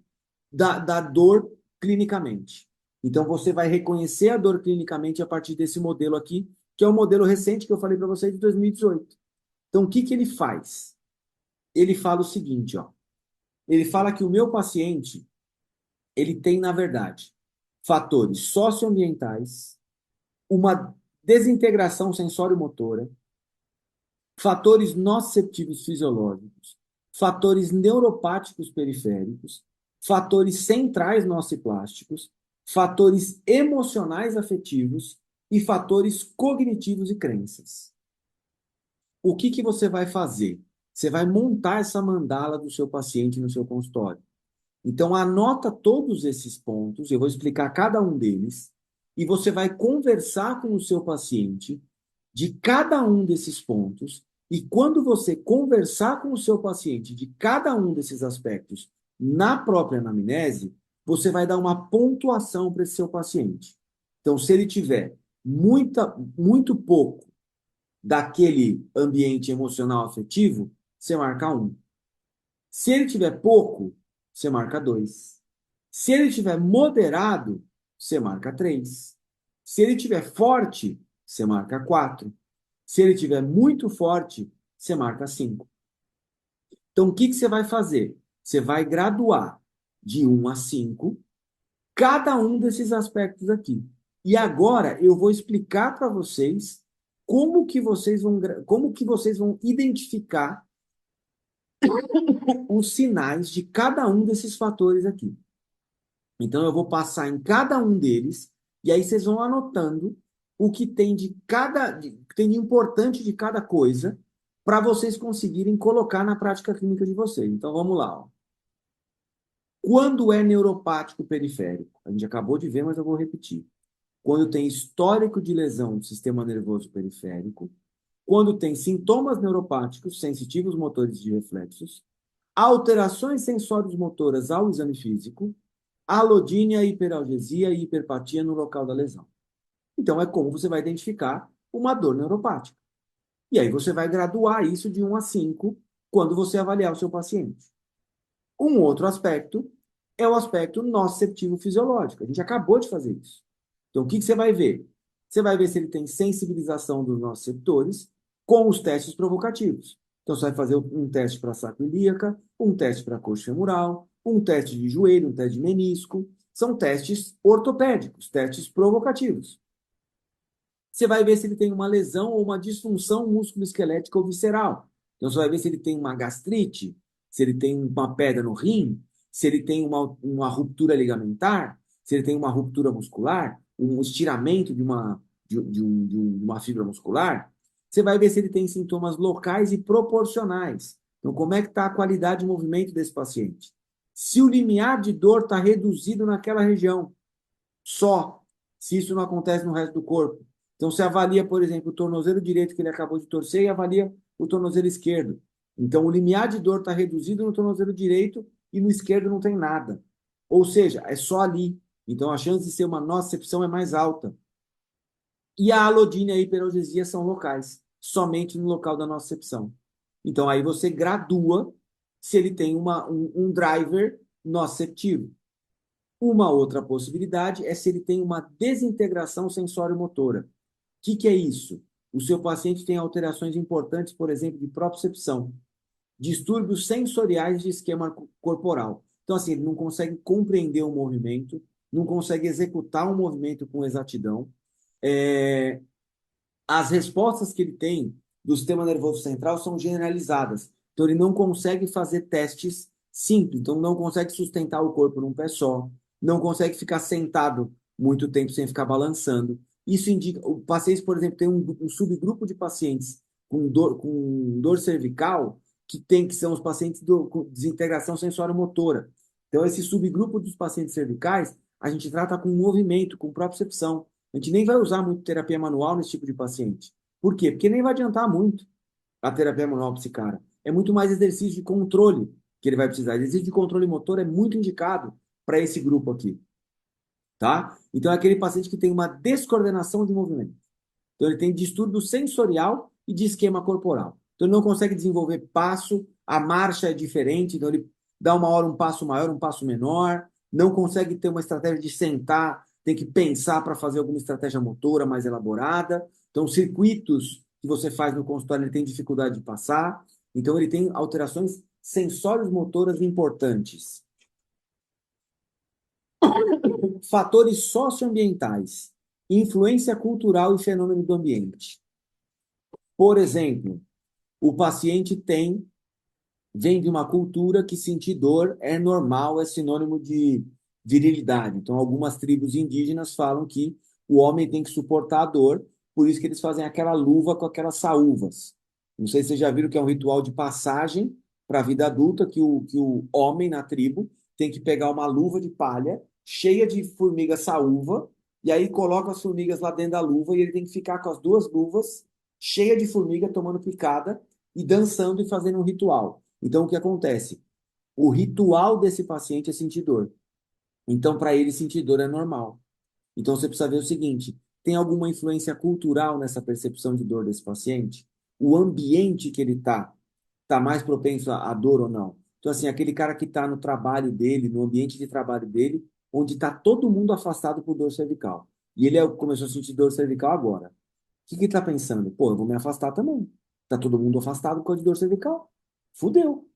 da dor clinicamente. Então, você vai reconhecer a dor clinicamente a partir desse modelo aqui, que é o modelo recente que eu falei para vocês de 2018. Então, o que que ele faz? Ele fala o seguinte, ó. Ele fala que o meu paciente, ele tem, na verdade, fatores socioambientais, uma desintegração sensório-motora, fatores nociceptivos fisiológicos, fatores neuropáticos periféricos, fatores centrais nociplásticos, fatores emocionais afetivos e fatores cognitivos e crenças. O que você vai fazer? Você vai montar essa mandala do seu paciente no seu consultório. Então, anota todos esses pontos, eu vou explicar cada um deles, e você vai conversar com o seu paciente de cada um desses pontos, e quando você conversar com o seu paciente de cada um desses aspectos na própria anamnese, você vai dar uma pontuação para esse seu paciente. Então, se ele tiver muito pouco daquele ambiente emocional afetivo, você marca 1. Se ele tiver pouco, você marca 2. Se ele tiver moderado, você marca 3. Se ele tiver forte, você marca 4. Se ele tiver muito forte, você marca 5. Então, o que você vai fazer? Você vai graduar de 1 a 5 cada um desses aspectos aqui. E agora eu vou explicar para vocês como que vocês vão identificar os sinais de cada um desses fatores aqui. Então, eu vou passar em cada um deles, e aí vocês vão anotando o que tem de importante de cada coisa, para vocês conseguirem colocar na prática clínica de vocês. Então vamos lá. Ó. Quando é neuropático periférico? A gente acabou de ver, mas eu vou repetir. Quando tem histórico de lesão do sistema nervoso periférico, quando tem sintomas neuropáticos, sensitivos motores de reflexos, alterações sensórias motoras ao exame físico, alodínia, hiperalgesia e hiperpatia no local da lesão. Então, é como você vai identificar uma dor neuropática. E aí você vai graduar isso de 1 a 5 quando você avaliar o seu paciente. Um outro aspecto é o aspecto nociceptivo fisiológico. A gente acabou de fazer isso. Então, o que você vai ver? Você vai ver se ele tem sensibilização dos nociceptores com os testes provocativos. Então, você vai fazer um teste para saco ilíaca, um teste para coxa femoral, um teste de joelho, um teste de menisco. São testes ortopédicos, testes provocativos. Você vai ver se ele tem uma lesão ou uma disfunção musculoesquelética ou visceral. Então, você vai ver se ele tem uma gastrite, se ele tem uma pedra no rim, se ele tem uma ruptura ligamentar, se ele tem uma ruptura muscular, um estiramento de uma fibra muscular. Você vai ver se ele tem sintomas locais e proporcionais. Então, como é que está a qualidade de movimento desse paciente? Se o limiar de dor está reduzido naquela região, só, se isso não acontece no resto do corpo. Então, você avalia, por exemplo, o tornozelo direito que ele acabou de torcer e avalia o tornozelo esquerdo. Então, o limiar de dor está reduzido no tornozelo direito e no esquerdo não tem nada. Ou seja, é só ali. Então, a chance de ser uma nocicepção é mais alta. E a alodínia e a hiperalgesia são locais, somente no local da nocicepção. Então, aí você gradua se ele tem um driver nociceptivo. Uma outra possibilidade é se ele tem uma desintegração sensório-motora. O que é isso? O seu paciente tem alterações importantes, por exemplo, de propriocepção, distúrbios sensoriais de esquema corporal. Então, assim, ele não consegue compreender o movimento, não consegue executar um movimento com exatidão. As respostas que ele tem do sistema nervoso central são generalizadas. Então, ele não consegue fazer testes simples. Então, não consegue sustentar o corpo num pé só. Não consegue ficar sentado muito tempo sem ficar balançando. Isso indica... O paciente, por exemplo, tem um subgrupo de pacientes com dor cervical que são os pacientes com desintegração sensório-motora. Então, esse subgrupo dos pacientes cervicais, a gente trata com movimento, com propriocepção. A gente nem vai usar muito terapia manual nesse tipo de paciente. Por quê? Porque nem vai adiantar muito a terapia manual para esse cara. É muito mais exercício de controle que ele vai precisar. Exercício de controle motor é muito indicado para esse grupo aqui, tá? Então é aquele paciente que tem uma descoordenação de movimento. Então ele tem distúrbio sensorial e de esquema corporal. Então ele não consegue desenvolver passo, a marcha é diferente, então ele dá uma hora um passo maior, um passo menor, não consegue ter uma estratégia de sentar, tem que pensar para fazer alguma estratégia motora mais elaborada. Então, circuitos que você faz no consultório, ele tem dificuldade de passar. Então, ele tem alterações sensórias motoras importantes. Fatores socioambientais, influência cultural e fenômeno do ambiente. Por exemplo, o paciente vem de uma cultura que sentir dor é normal, é sinônimo de virilidade. Então, algumas tribos indígenas falam que o homem tem que suportar a dor, por isso que eles fazem aquela luva com aquelas saúvas. Não sei se vocês já viram que é um ritual de passagem para a vida adulta, que o homem na tribo tem que pegar uma luva de palha cheia de formiga saúva, e aí coloca as formigas lá dentro da luva, e ele tem que ficar com as duas luvas cheia de formiga tomando picada e dançando e fazendo um ritual. Então, o que acontece? O ritual desse paciente é sentir dor. Então, para ele, sentir dor é normal. Então, você precisa ver o seguinte: tem alguma influência cultural nessa percepção de dor desse paciente? O ambiente que ele está mais propenso à dor ou não? Então, assim, aquele cara que está no trabalho dele, no ambiente de trabalho dele, onde está todo mundo afastado por dor cervical. E ele começou a sentir dor cervical agora. O que ele está pensando? Pô, eu vou me afastar também. Está todo mundo afastado por causa de dor cervical. Fudeu.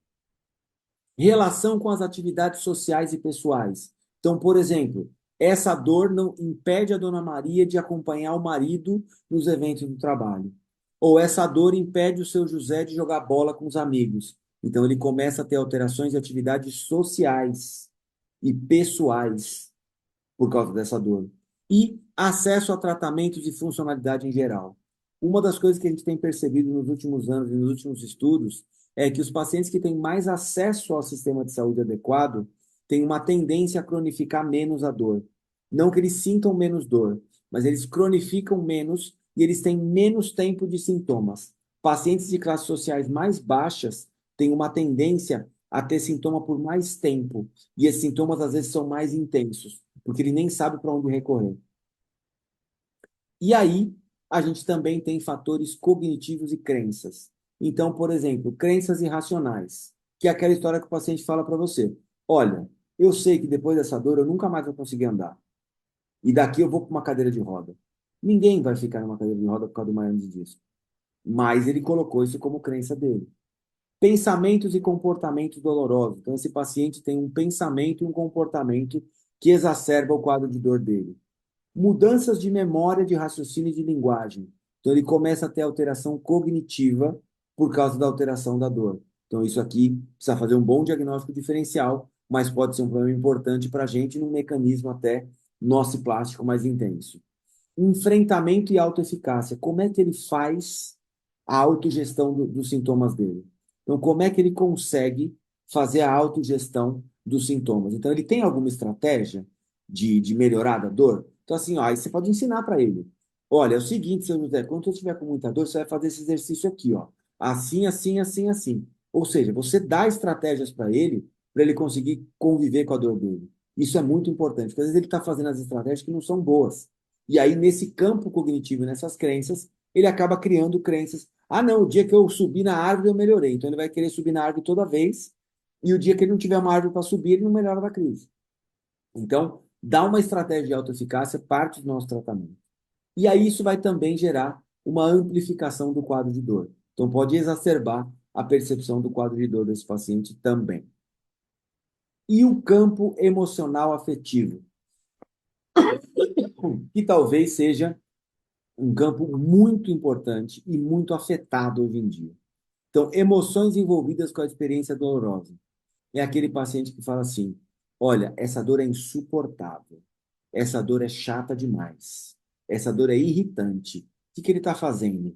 Relação com as atividades sociais e pessoais. Então, por exemplo, essa dor não impede a dona Maria de acompanhar o marido nos eventos do trabalho. Ou essa dor impede o seu José de jogar bola com os amigos. Então, ele começa a ter alterações de atividades sociais e pessoais por causa dessa dor. E acesso a tratamentos e funcionalidade em geral. Uma das coisas que a gente tem percebido nos últimos anos e nos últimos estudos é que os pacientes que têm mais acesso ao sistema de saúde adequado têm uma tendência a cronificar menos a dor. Não que eles sintam menos dor, mas eles cronificam menos e eles têm menos tempo de sintomas. Pacientes de classes sociais mais baixas têm uma tendência a ter sintoma por mais tempo. E esses sintomas às vezes são mais intensos, porque ele nem sabe para onde recorrer. E aí, a gente também tem fatores cognitivos e crenças. Então, por exemplo, crenças irracionais, que é aquela história que o paciente fala para você: olha, eu sei que depois dessa dor eu nunca mais vou conseguir andar. E daqui eu vou para uma cadeira de roda. Ninguém vai ficar numa cadeira de roda por causa do maior de disco. Mas ele colocou isso como crença dele. Pensamentos e comportamentos dolorosos. Então, esse paciente tem um pensamento e um comportamento que exacerba o quadro de dor dele. Mudanças de memória, de raciocínio e de linguagem. Então, ele começa a ter alteração cognitiva por causa da alteração da dor. Então, isso aqui precisa fazer um bom diagnóstico diferencial, mas pode ser um problema importante para a gente num mecanismo até nociplástico mais intenso. Enfrentamento e autoeficácia. Como é que ele faz a autogestão dos sintomas dele? Então, como é que ele consegue fazer a autogestão dos sintomas? Então, ele tem alguma estratégia de melhorar a dor? Então, assim, ó, aí você pode ensinar para ele. Olha, é o seguinte, seu José, quando você estiver com muita dor, você vai fazer esse exercício aqui, ó. Assim, assim, assim, assim. Ou seja, você dá estratégias para ele conseguir conviver com a dor dele. Isso é muito importante, porque às vezes ele está fazendo as estratégias que não são boas. E aí, nesse campo cognitivo, nessas crenças, ele acaba criando crenças. Ah, não, o dia que eu subi na árvore, eu melhorei. Então, ele vai querer subir na árvore toda vez. E o dia que ele não tiver uma árvore para subir, ele não melhora da crise. Então, dá uma estratégia de autoeficácia, parte do nosso tratamento. E aí, isso vai também gerar uma amplificação do quadro de dor. Então, pode exacerbar a percepção do quadro de dor desse paciente também. E o campo emocional afetivo, que talvez seja um campo muito importante e muito afetado hoje em dia. Então, emoções envolvidas com a experiência dolorosa. É aquele paciente que fala assim: olha, essa dor é insuportável, essa dor é chata demais, essa dor é irritante. O que ele está fazendo?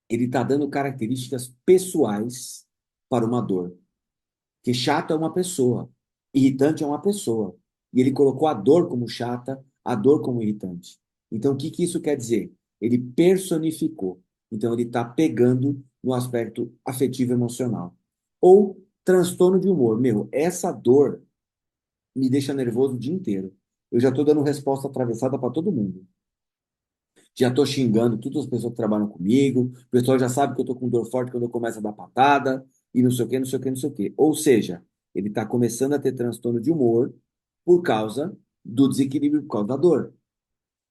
Ele está dando características pessoais para uma dor. Que chato é uma pessoa, irritante é uma pessoa. E ele colocou a dor como chata, a dor como irritante. Então, o que que isso quer dizer? Ele personificou. Então, ele está pegando no aspecto afetivo emocional. Ou transtorno de humor. Meu, essa dor me deixa nervoso o dia inteiro. Eu já estou dando resposta atravessada para todo mundo. Já estou xingando todas as pessoas que trabalham comigo. O pessoal já sabe que eu estou com dor forte quando eu começo a dar patada. E não sei o quê, não sei o quê, não sei o quê. Ou seja, ele está começando a ter transtorno de humor por causa do desequilíbrio, por causa da dor.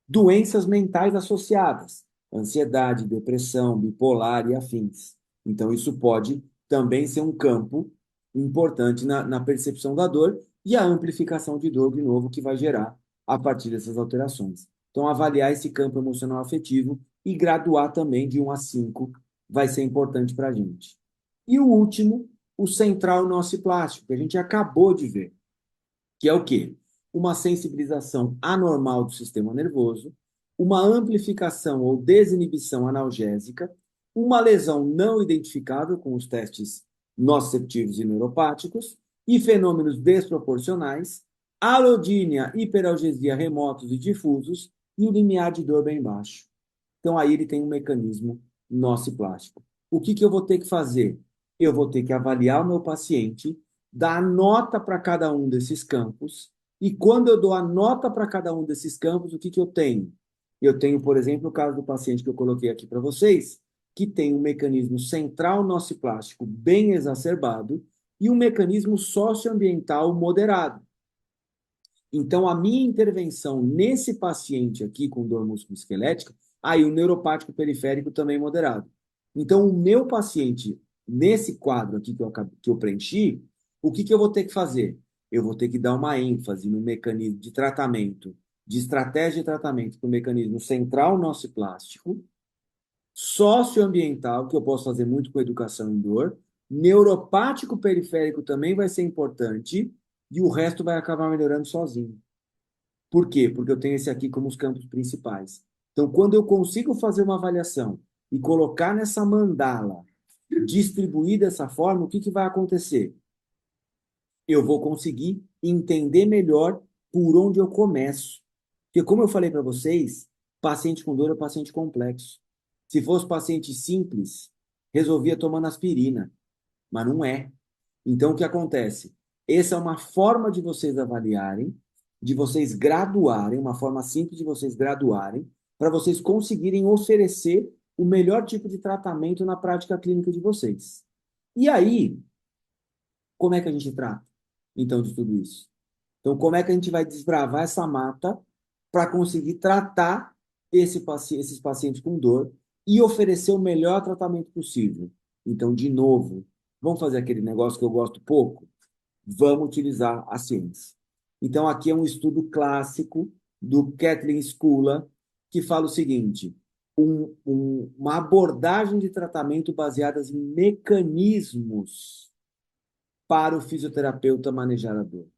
Doenças mentais associadas, ansiedade, depressão, bipolar e afins. Então, isso pode também ser um campo importante na percepção da dor e a amplificação de dor, de novo, que vai gerar a partir dessas alterações. Então, avaliar esse campo emocional afetivo e graduar também de 1 a 5 vai ser importante para a gente. E o último, o central nociplástico, que a gente acabou de ver, que é o quê? Uma sensibilização anormal do sistema nervoso, uma amplificação ou desinibição analgésica, uma lesão não identificável com os testes nociceptivos e neuropáticos e fenômenos desproporcionais, alodínia, hiperalgesia remotos e difusos e o limiar de dor bem baixo. Então aí ele tem um mecanismo nociplástico. O que que eu vou ter que fazer? Eu vou ter que avaliar o meu paciente, dar nota para cada um desses campos, e quando eu dou a nota para cada um desses campos, o que que eu tenho? Eu tenho, por exemplo, o caso do paciente que eu coloquei aqui para vocês, que tem um mecanismo central nociplástico bem exacerbado e um mecanismo socioambiental moderado. Então, a minha intervenção nesse paciente aqui com dor musculoesquelética, aí o neuropático periférico também moderado. Então, o meu paciente, nesse quadro aqui que eu preenchi, o que que eu vou ter que fazer? Eu vou ter que dar uma ênfase no mecanismo de tratamento, de estratégia de tratamento para o mecanismo central nociplástico, socioambiental, que eu posso fazer muito com educação em dor, neuropático periférico também vai ser importante, e o resto vai acabar melhorando sozinho. Por quê? Porque eu tenho esse aqui como os campos principais. Então, quando eu consigo fazer uma avaliação e colocar nessa mandala, distribuir dessa forma, o que que vai acontecer? Eu vou conseguir entender melhor por onde eu começo. Porque, como eu falei para vocês, paciente com dor é paciente complexo. Se fosse paciente simples, resolvia tomando aspirina, mas não é. Então, o que acontece? Essa é uma forma de vocês avaliarem, de vocês graduarem, uma forma simples de vocês graduarem, para vocês conseguirem oferecer o melhor tipo de tratamento na prática clínica de vocês. E aí, como é que a gente trata, então, de tudo isso? Então, como é que a gente vai desbravar essa mata para conseguir tratar esses pacientes com dor e oferecer o melhor tratamento possível? Então, de novo, vamos fazer aquele negócio que eu gosto pouco? Vamos utilizar a ciência. Então, aqui é um estudo clássico do Kathleen Skula, que fala o seguinte: uma abordagem de tratamento baseada em mecanismos para o fisioterapeuta manejar a dor.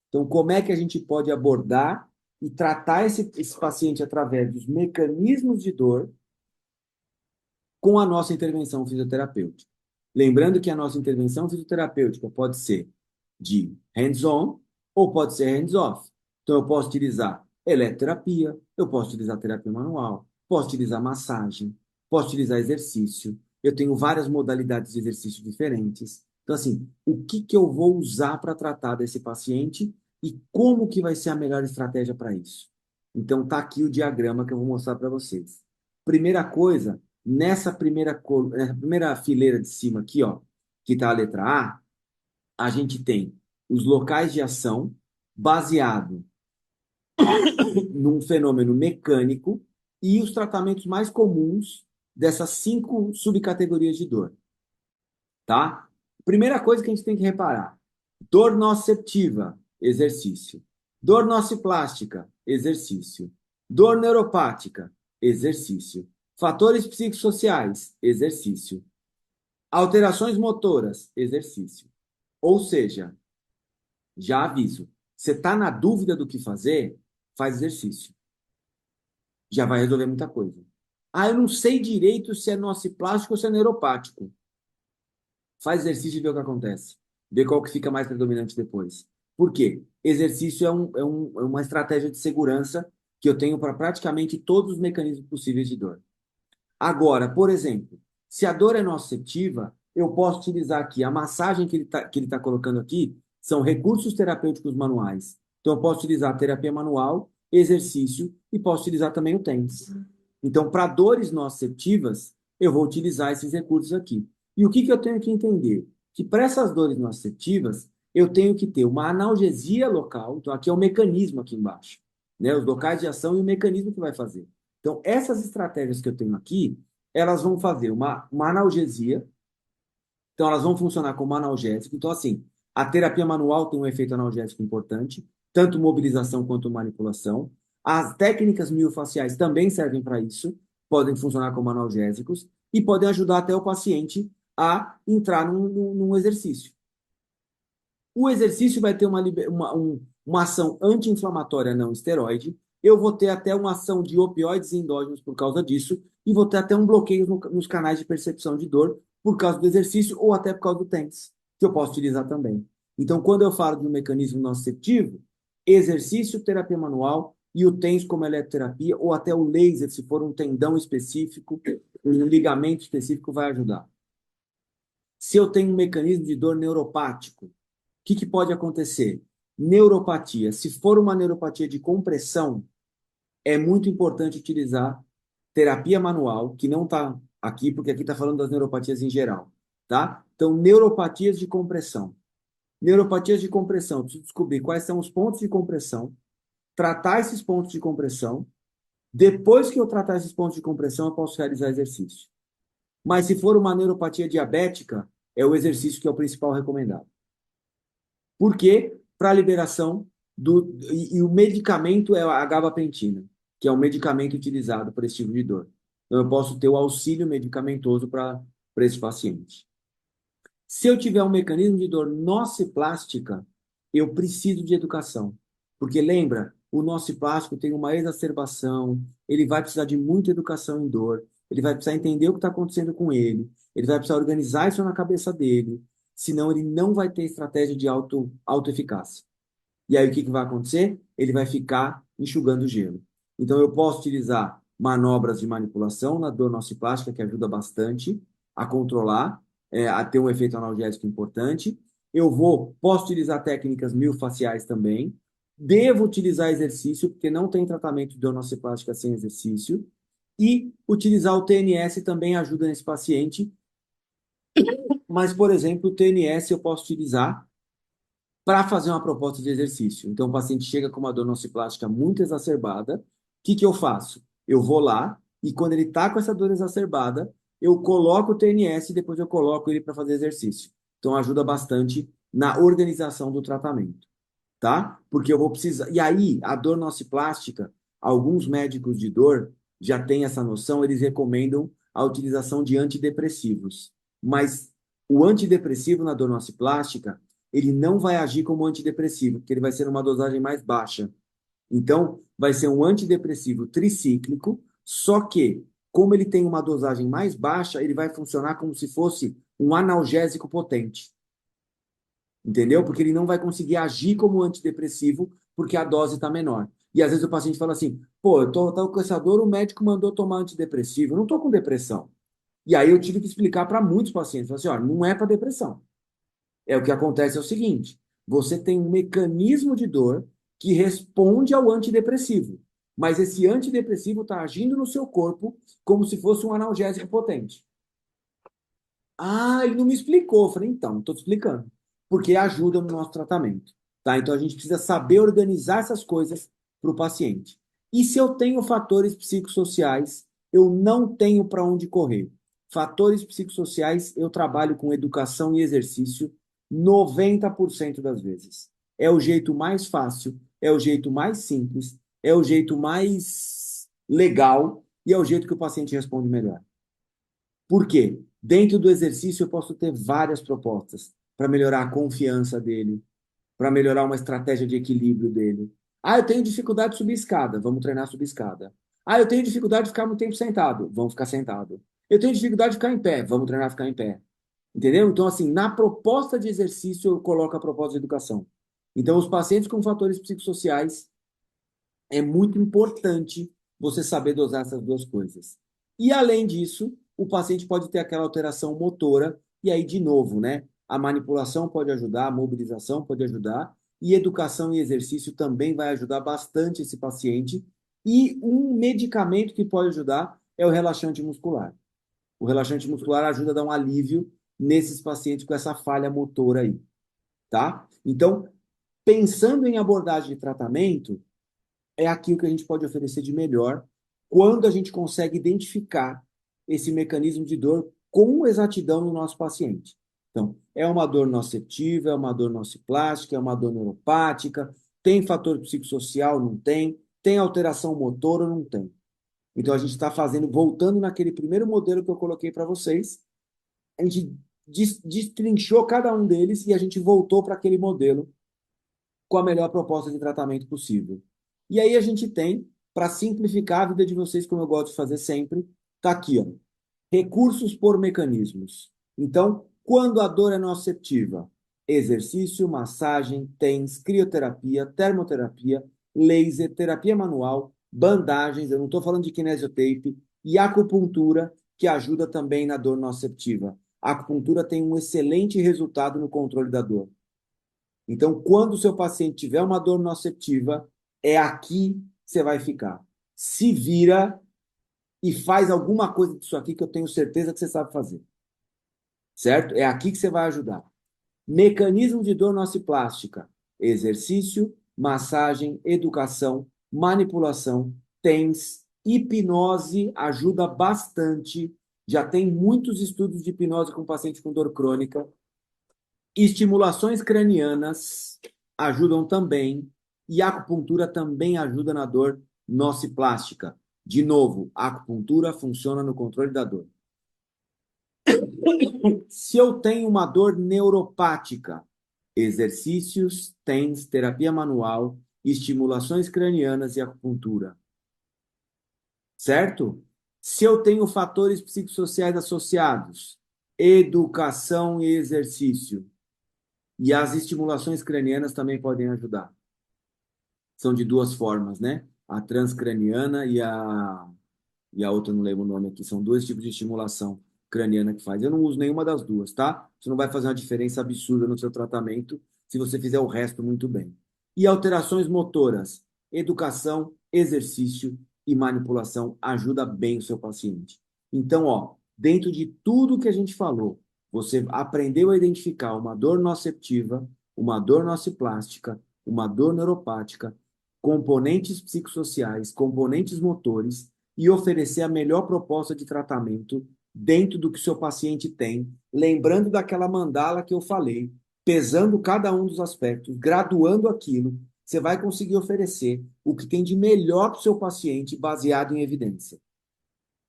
Então, como é que a gente pode abordar e tratar esse paciente através dos mecanismos de dor com a nossa intervenção fisioterapêutica? Lembrando que a nossa intervenção fisioterapêutica pode ser de hands-on ou pode ser hands-off. Então, eu posso utilizar eletroterapia, eu posso utilizar terapia manual, posso utilizar massagem, posso utilizar exercício. Eu tenho várias modalidades de exercício diferentes. Então, assim, o que que eu vou usar para tratar desse paciente e como que vai ser a melhor estratégia para isso? Então, tá aqui o diagrama que eu vou mostrar para vocês. Primeira coisa, nessa primeira fileira de cima aqui, ó, que está a letra A, a gente tem os locais de ação baseado num fenômeno mecânico e os tratamentos mais comuns dessas 5 subcategorias de dor, tá? Primeira coisa que a gente tem que reparar: dor nociceptiva, exercício. Dor nociplástica, exercício. Dor neuropática, exercício. Fatores psicossociais, exercício. Alterações motoras, exercício. Ou seja, já aviso, você está na dúvida do que fazer, faz exercício. Já vai resolver muita coisa. Ah, eu não sei direito se é nociplástico ou se é neuropático. Faz exercício e vê o que acontece. Vê qual que fica mais predominante depois. Por quê? Exercício é uma estratégia de segurança que eu tenho para praticamente todos os mecanismos possíveis de dor. Agora, por exemplo, se a dor é nociceptiva, eu posso utilizar aqui a massagem que ele tá colocando aqui, são recursos terapêuticos manuais. Então, eu posso utilizar a terapia manual, exercício e posso utilizar também o TENS. Então, para dores nociceptivas, eu vou utilizar esses recursos aqui. E o que que eu tenho que entender? Que para essas dores nociceptivas, eu tenho que ter uma analgesia local. Então, aqui é o mecanismo aqui embaixo, né? Os locais de ação e o mecanismo que vai fazer. Então, essas estratégias que eu tenho aqui, elas vão fazer uma analgesia, então elas vão funcionar como analgésico. Então, assim, a terapia manual tem um efeito analgésico importante, tanto mobilização quanto manipulação. As técnicas miofaciais também servem para isso, podem funcionar como analgésicos e podem ajudar até o paciente a entrar num exercício. O exercício vai ter uma ação anti-inflamatória não esteroide. Eu vou ter até uma ação de opioides endógenos por causa disso, e vou ter até um bloqueio nos canais de percepção de dor por causa do exercício ou até por causa do TENS, que eu posso utilizar também. Então, quando eu falo de um mecanismo nociceptivo, exercício, terapia manual e o TENS como eletroterapia, ou até o laser, se for um tendão específico, um ligamento específico, vai ajudar. Se eu tenho um mecanismo de dor neuropático, que pode acontecer? Neuropatia. Se for uma neuropatia de compressão, é muito importante utilizar terapia manual, que não está aqui, porque aqui está falando das neuropatias em geral, tá? Então, neuropatias de compressão. Neuropatias de compressão, eu preciso descobrir quais são os pontos de compressão, tratar esses pontos de compressão. Depois que eu tratar esses pontos de compressão, eu posso realizar exercício. Mas se for uma neuropatia diabética, é o exercício que é o principal recomendado. Por quê? Para a liberação e o medicamento é a gabapentina, que é um medicamento utilizado para esse tipo de dor. Então, eu posso ter o auxílio medicamentoso para esse paciente. Se eu tiver um mecanismo de dor nociplástica, eu preciso de educação. Porque lembra, o nociplástico tem uma exacerbação, ele vai precisar de muita educação em dor. ele vai precisar entender o que está acontecendo com ele vai precisar organizar isso na cabeça dele, senão ele não vai ter estratégia de auto-eficácia. E aí o que que vai acontecer? Ele vai ficar enxugando gelo. Então eu posso utilizar manobras de manipulação na dor nociplástica, que ajuda bastante a controlar, a ter um efeito analgésico importante. Posso utilizar técnicas miofaciais também. Devo utilizar exercício, porque não tem tratamento de dor nociplástica sem exercício. E utilizar o TNS também ajuda nesse paciente. Mas, por exemplo, o TNS eu posso utilizar para fazer uma proposta de exercício. Então, o paciente chega com uma dor nociplástica muito exacerbada. O que que eu faço? Eu vou lá e quando ele está com essa dor exacerbada, eu coloco o TNS e depois eu coloco ele para fazer exercício. Então, ajuda bastante na organização do tratamento, tá? Porque eu vou precisar. E aí, a dor nociplástica, alguns médicos de dor já têm essa noção, eles recomendam a utilização de antidepressivos. Mas o antidepressivo na dor nociplástica, ele não vai agir como antidepressivo, porque ele vai ser uma dosagem mais baixa. Então, vai ser um antidepressivo tricíclico, só que, como ele tem uma dosagem mais baixa, ele vai funcionar como se fosse um analgésico potente. Entendeu? Porque ele não vai conseguir agir como antidepressivo porque a dose está menor. E às vezes o paciente fala assim: pô, tô com essa dor, o médico mandou tomar antidepressivo, eu não estou com depressão. E aí eu tive que explicar para muitos pacientes: assim, ó, não é para depressão. É o que acontece é o seguinte: você tem um mecanismo de dor que responde ao antidepressivo, mas esse antidepressivo está agindo no seu corpo como se fosse um analgésico potente. Ah, ele não me explicou. Eu falei, então, estou te explicando. Porque ajuda no nosso tratamento. Tá? Então a gente precisa saber organizar essas coisas para o paciente. E se eu tenho fatores psicossociais, eu não tenho para onde correr. Fatores psicossociais, eu trabalho com educação e exercício 90% das vezes. É o jeito mais fácil, é o jeito mais simples, é o jeito mais legal e é o jeito que o paciente responde melhor. Por quê? Dentro do exercício, eu posso ter várias propostas para melhorar a confiança dele, para melhorar uma estratégia de equilíbrio dele. Ah, eu tenho dificuldade de subir escada, vamos treinar subir escada. Ah, eu tenho dificuldade de ficar muito tempo sentado, vamos ficar sentado. Eu tenho dificuldade de ficar em pé, vamos treinar ficar em pé. Entendeu? Então, assim, na proposta de exercício, eu coloco a proposta de educação. Então, os pacientes com fatores psicossociais, é muito importante você saber dosar essas duas coisas. E além disso, o paciente pode ter aquela alteração motora, e aí, de novo, né? A manipulação pode ajudar, a mobilização pode ajudar, e educação e exercício também vai ajudar bastante esse paciente. E um medicamento que pode ajudar é o relaxante muscular. O relaxante muscular ajuda a dar um alívio nesses pacientes com essa falha motora aí, tá? Então, pensando em abordagem de tratamento, é aquilo que a gente pode oferecer de melhor quando a gente consegue identificar esse mecanismo de dor com exatidão no nosso paciente. Então, é uma dor nociceptiva, é uma dor nociplástica, é uma dor neuropática, tem fator psicossocial, não tem, tem alteração motora, não tem. Então, a gente está fazendo, voltando naquele primeiro modelo que eu coloquei para vocês, a gente destrinchou cada um deles e a gente voltou para aquele modelo com a melhor proposta de tratamento possível. E aí a gente tem, para simplificar a vida de vocês, como eu gosto de fazer sempre, tá aqui, ó, recursos por mecanismos. Então, quando a dor é nociceptiva, exercício, massagem, TENS, crioterapia, termoterapia, laser, terapia manual, bandagens, eu não estou falando de kinesiotape, e acupuntura, que ajuda também na dor nociceptiva. A acupuntura tem um excelente resultado no controle da dor. Então, quando o seu paciente tiver uma dor nociceptiva, é aqui que você vai ficar. Se vira e faz alguma coisa disso aqui que eu tenho certeza que você sabe fazer. Certo? É aqui que você vai ajudar. Mecanismo de dor nociplástica: exercício, massagem, educação, manipulação, TENS, hipnose ajuda bastante. Já tem muitos estudos de hipnose com paciente com dor crônica. Estimulações cranianas ajudam também, e a acupuntura também ajuda na dor nociplástica. De novo, a acupuntura funciona no controle da dor. Se eu tenho uma dor neuropática, exercícios, TENS, terapia manual, estimulações cranianas e acupuntura. Certo? Se eu tenho fatores psicossociais associados, educação e exercício, e as estimulações cranianas também podem ajudar. São de duas formas, né? A transcraniana e a outra, não lembro o nome aqui. São dois tipos de estimulação craniana que faz. Eu não uso nenhuma das duas, tá? Isso não vai fazer uma diferença absurda no seu tratamento se você fizer o resto muito bem. E alterações motoras, educação, exercício e manipulação ajuda bem o seu paciente. Então, ó, dentro de tudo que a gente falou, você aprendeu a identificar uma dor nociceptiva, uma dor nociplástica, uma dor neuropática, componentes psicossociais, componentes motores e oferecer a melhor proposta de tratamento dentro do que o seu paciente tem, lembrando daquela mandala que eu falei, pesando cada um dos aspectos, graduando aquilo, você vai conseguir oferecer o que tem de melhor para o seu paciente baseado em evidência.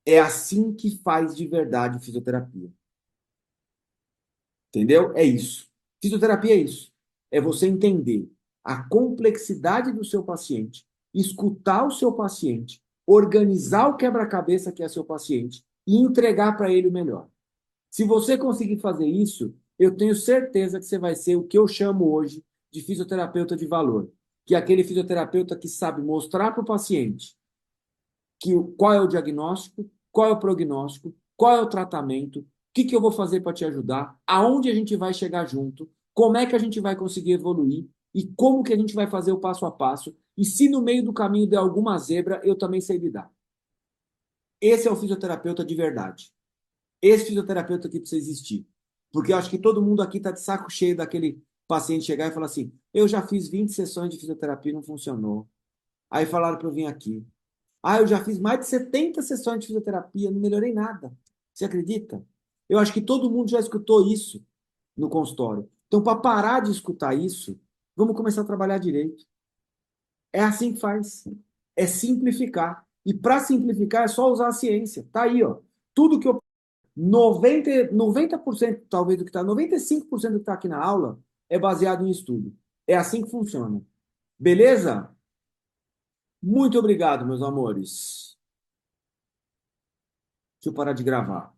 É assim que faz de verdade fisioterapia. Entendeu? É isso. Fisioterapia é isso. É você entender a complexidade do seu paciente, escutar o seu paciente, organizar o quebra-cabeça que é seu paciente e entregar para ele o melhor. Se você conseguir fazer isso, eu tenho certeza que você vai ser o que eu chamo hoje de fisioterapeuta de valor, que é aquele fisioterapeuta que sabe mostrar para o paciente qual é o diagnóstico, qual é o prognóstico, qual é o tratamento, o que eu vou fazer para te ajudar, aonde a gente vai chegar junto, como é que a gente vai conseguir evoluir e como que a gente vai fazer o passo a passo. E se no meio do caminho der alguma zebra, eu também sei lidar. Esse é o fisioterapeuta de verdade. Esse fisioterapeuta que precisa existir. Porque eu acho que todo mundo aqui está de saco cheio daquele paciente chegar e falar assim: eu já fiz 20 sessões de fisioterapia e não funcionou. Aí falaram para eu vir aqui. Ah, eu já fiz mais de 70 sessões de fisioterapia, não melhorei nada. Você acredita? Eu acho que todo mundo já escutou isso no consultório. Então, para parar de escutar isso, vamos começar a trabalhar direito. É assim que faz. É simplificar. E para simplificar é só usar a ciência. Tá aí, ó. Tudo que eu 90% talvez do que está, 95% do que está aqui na aula é baseado em estudo. É assim que funciona. Beleza? Muito obrigado, meus amores. Deixa eu parar de gravar.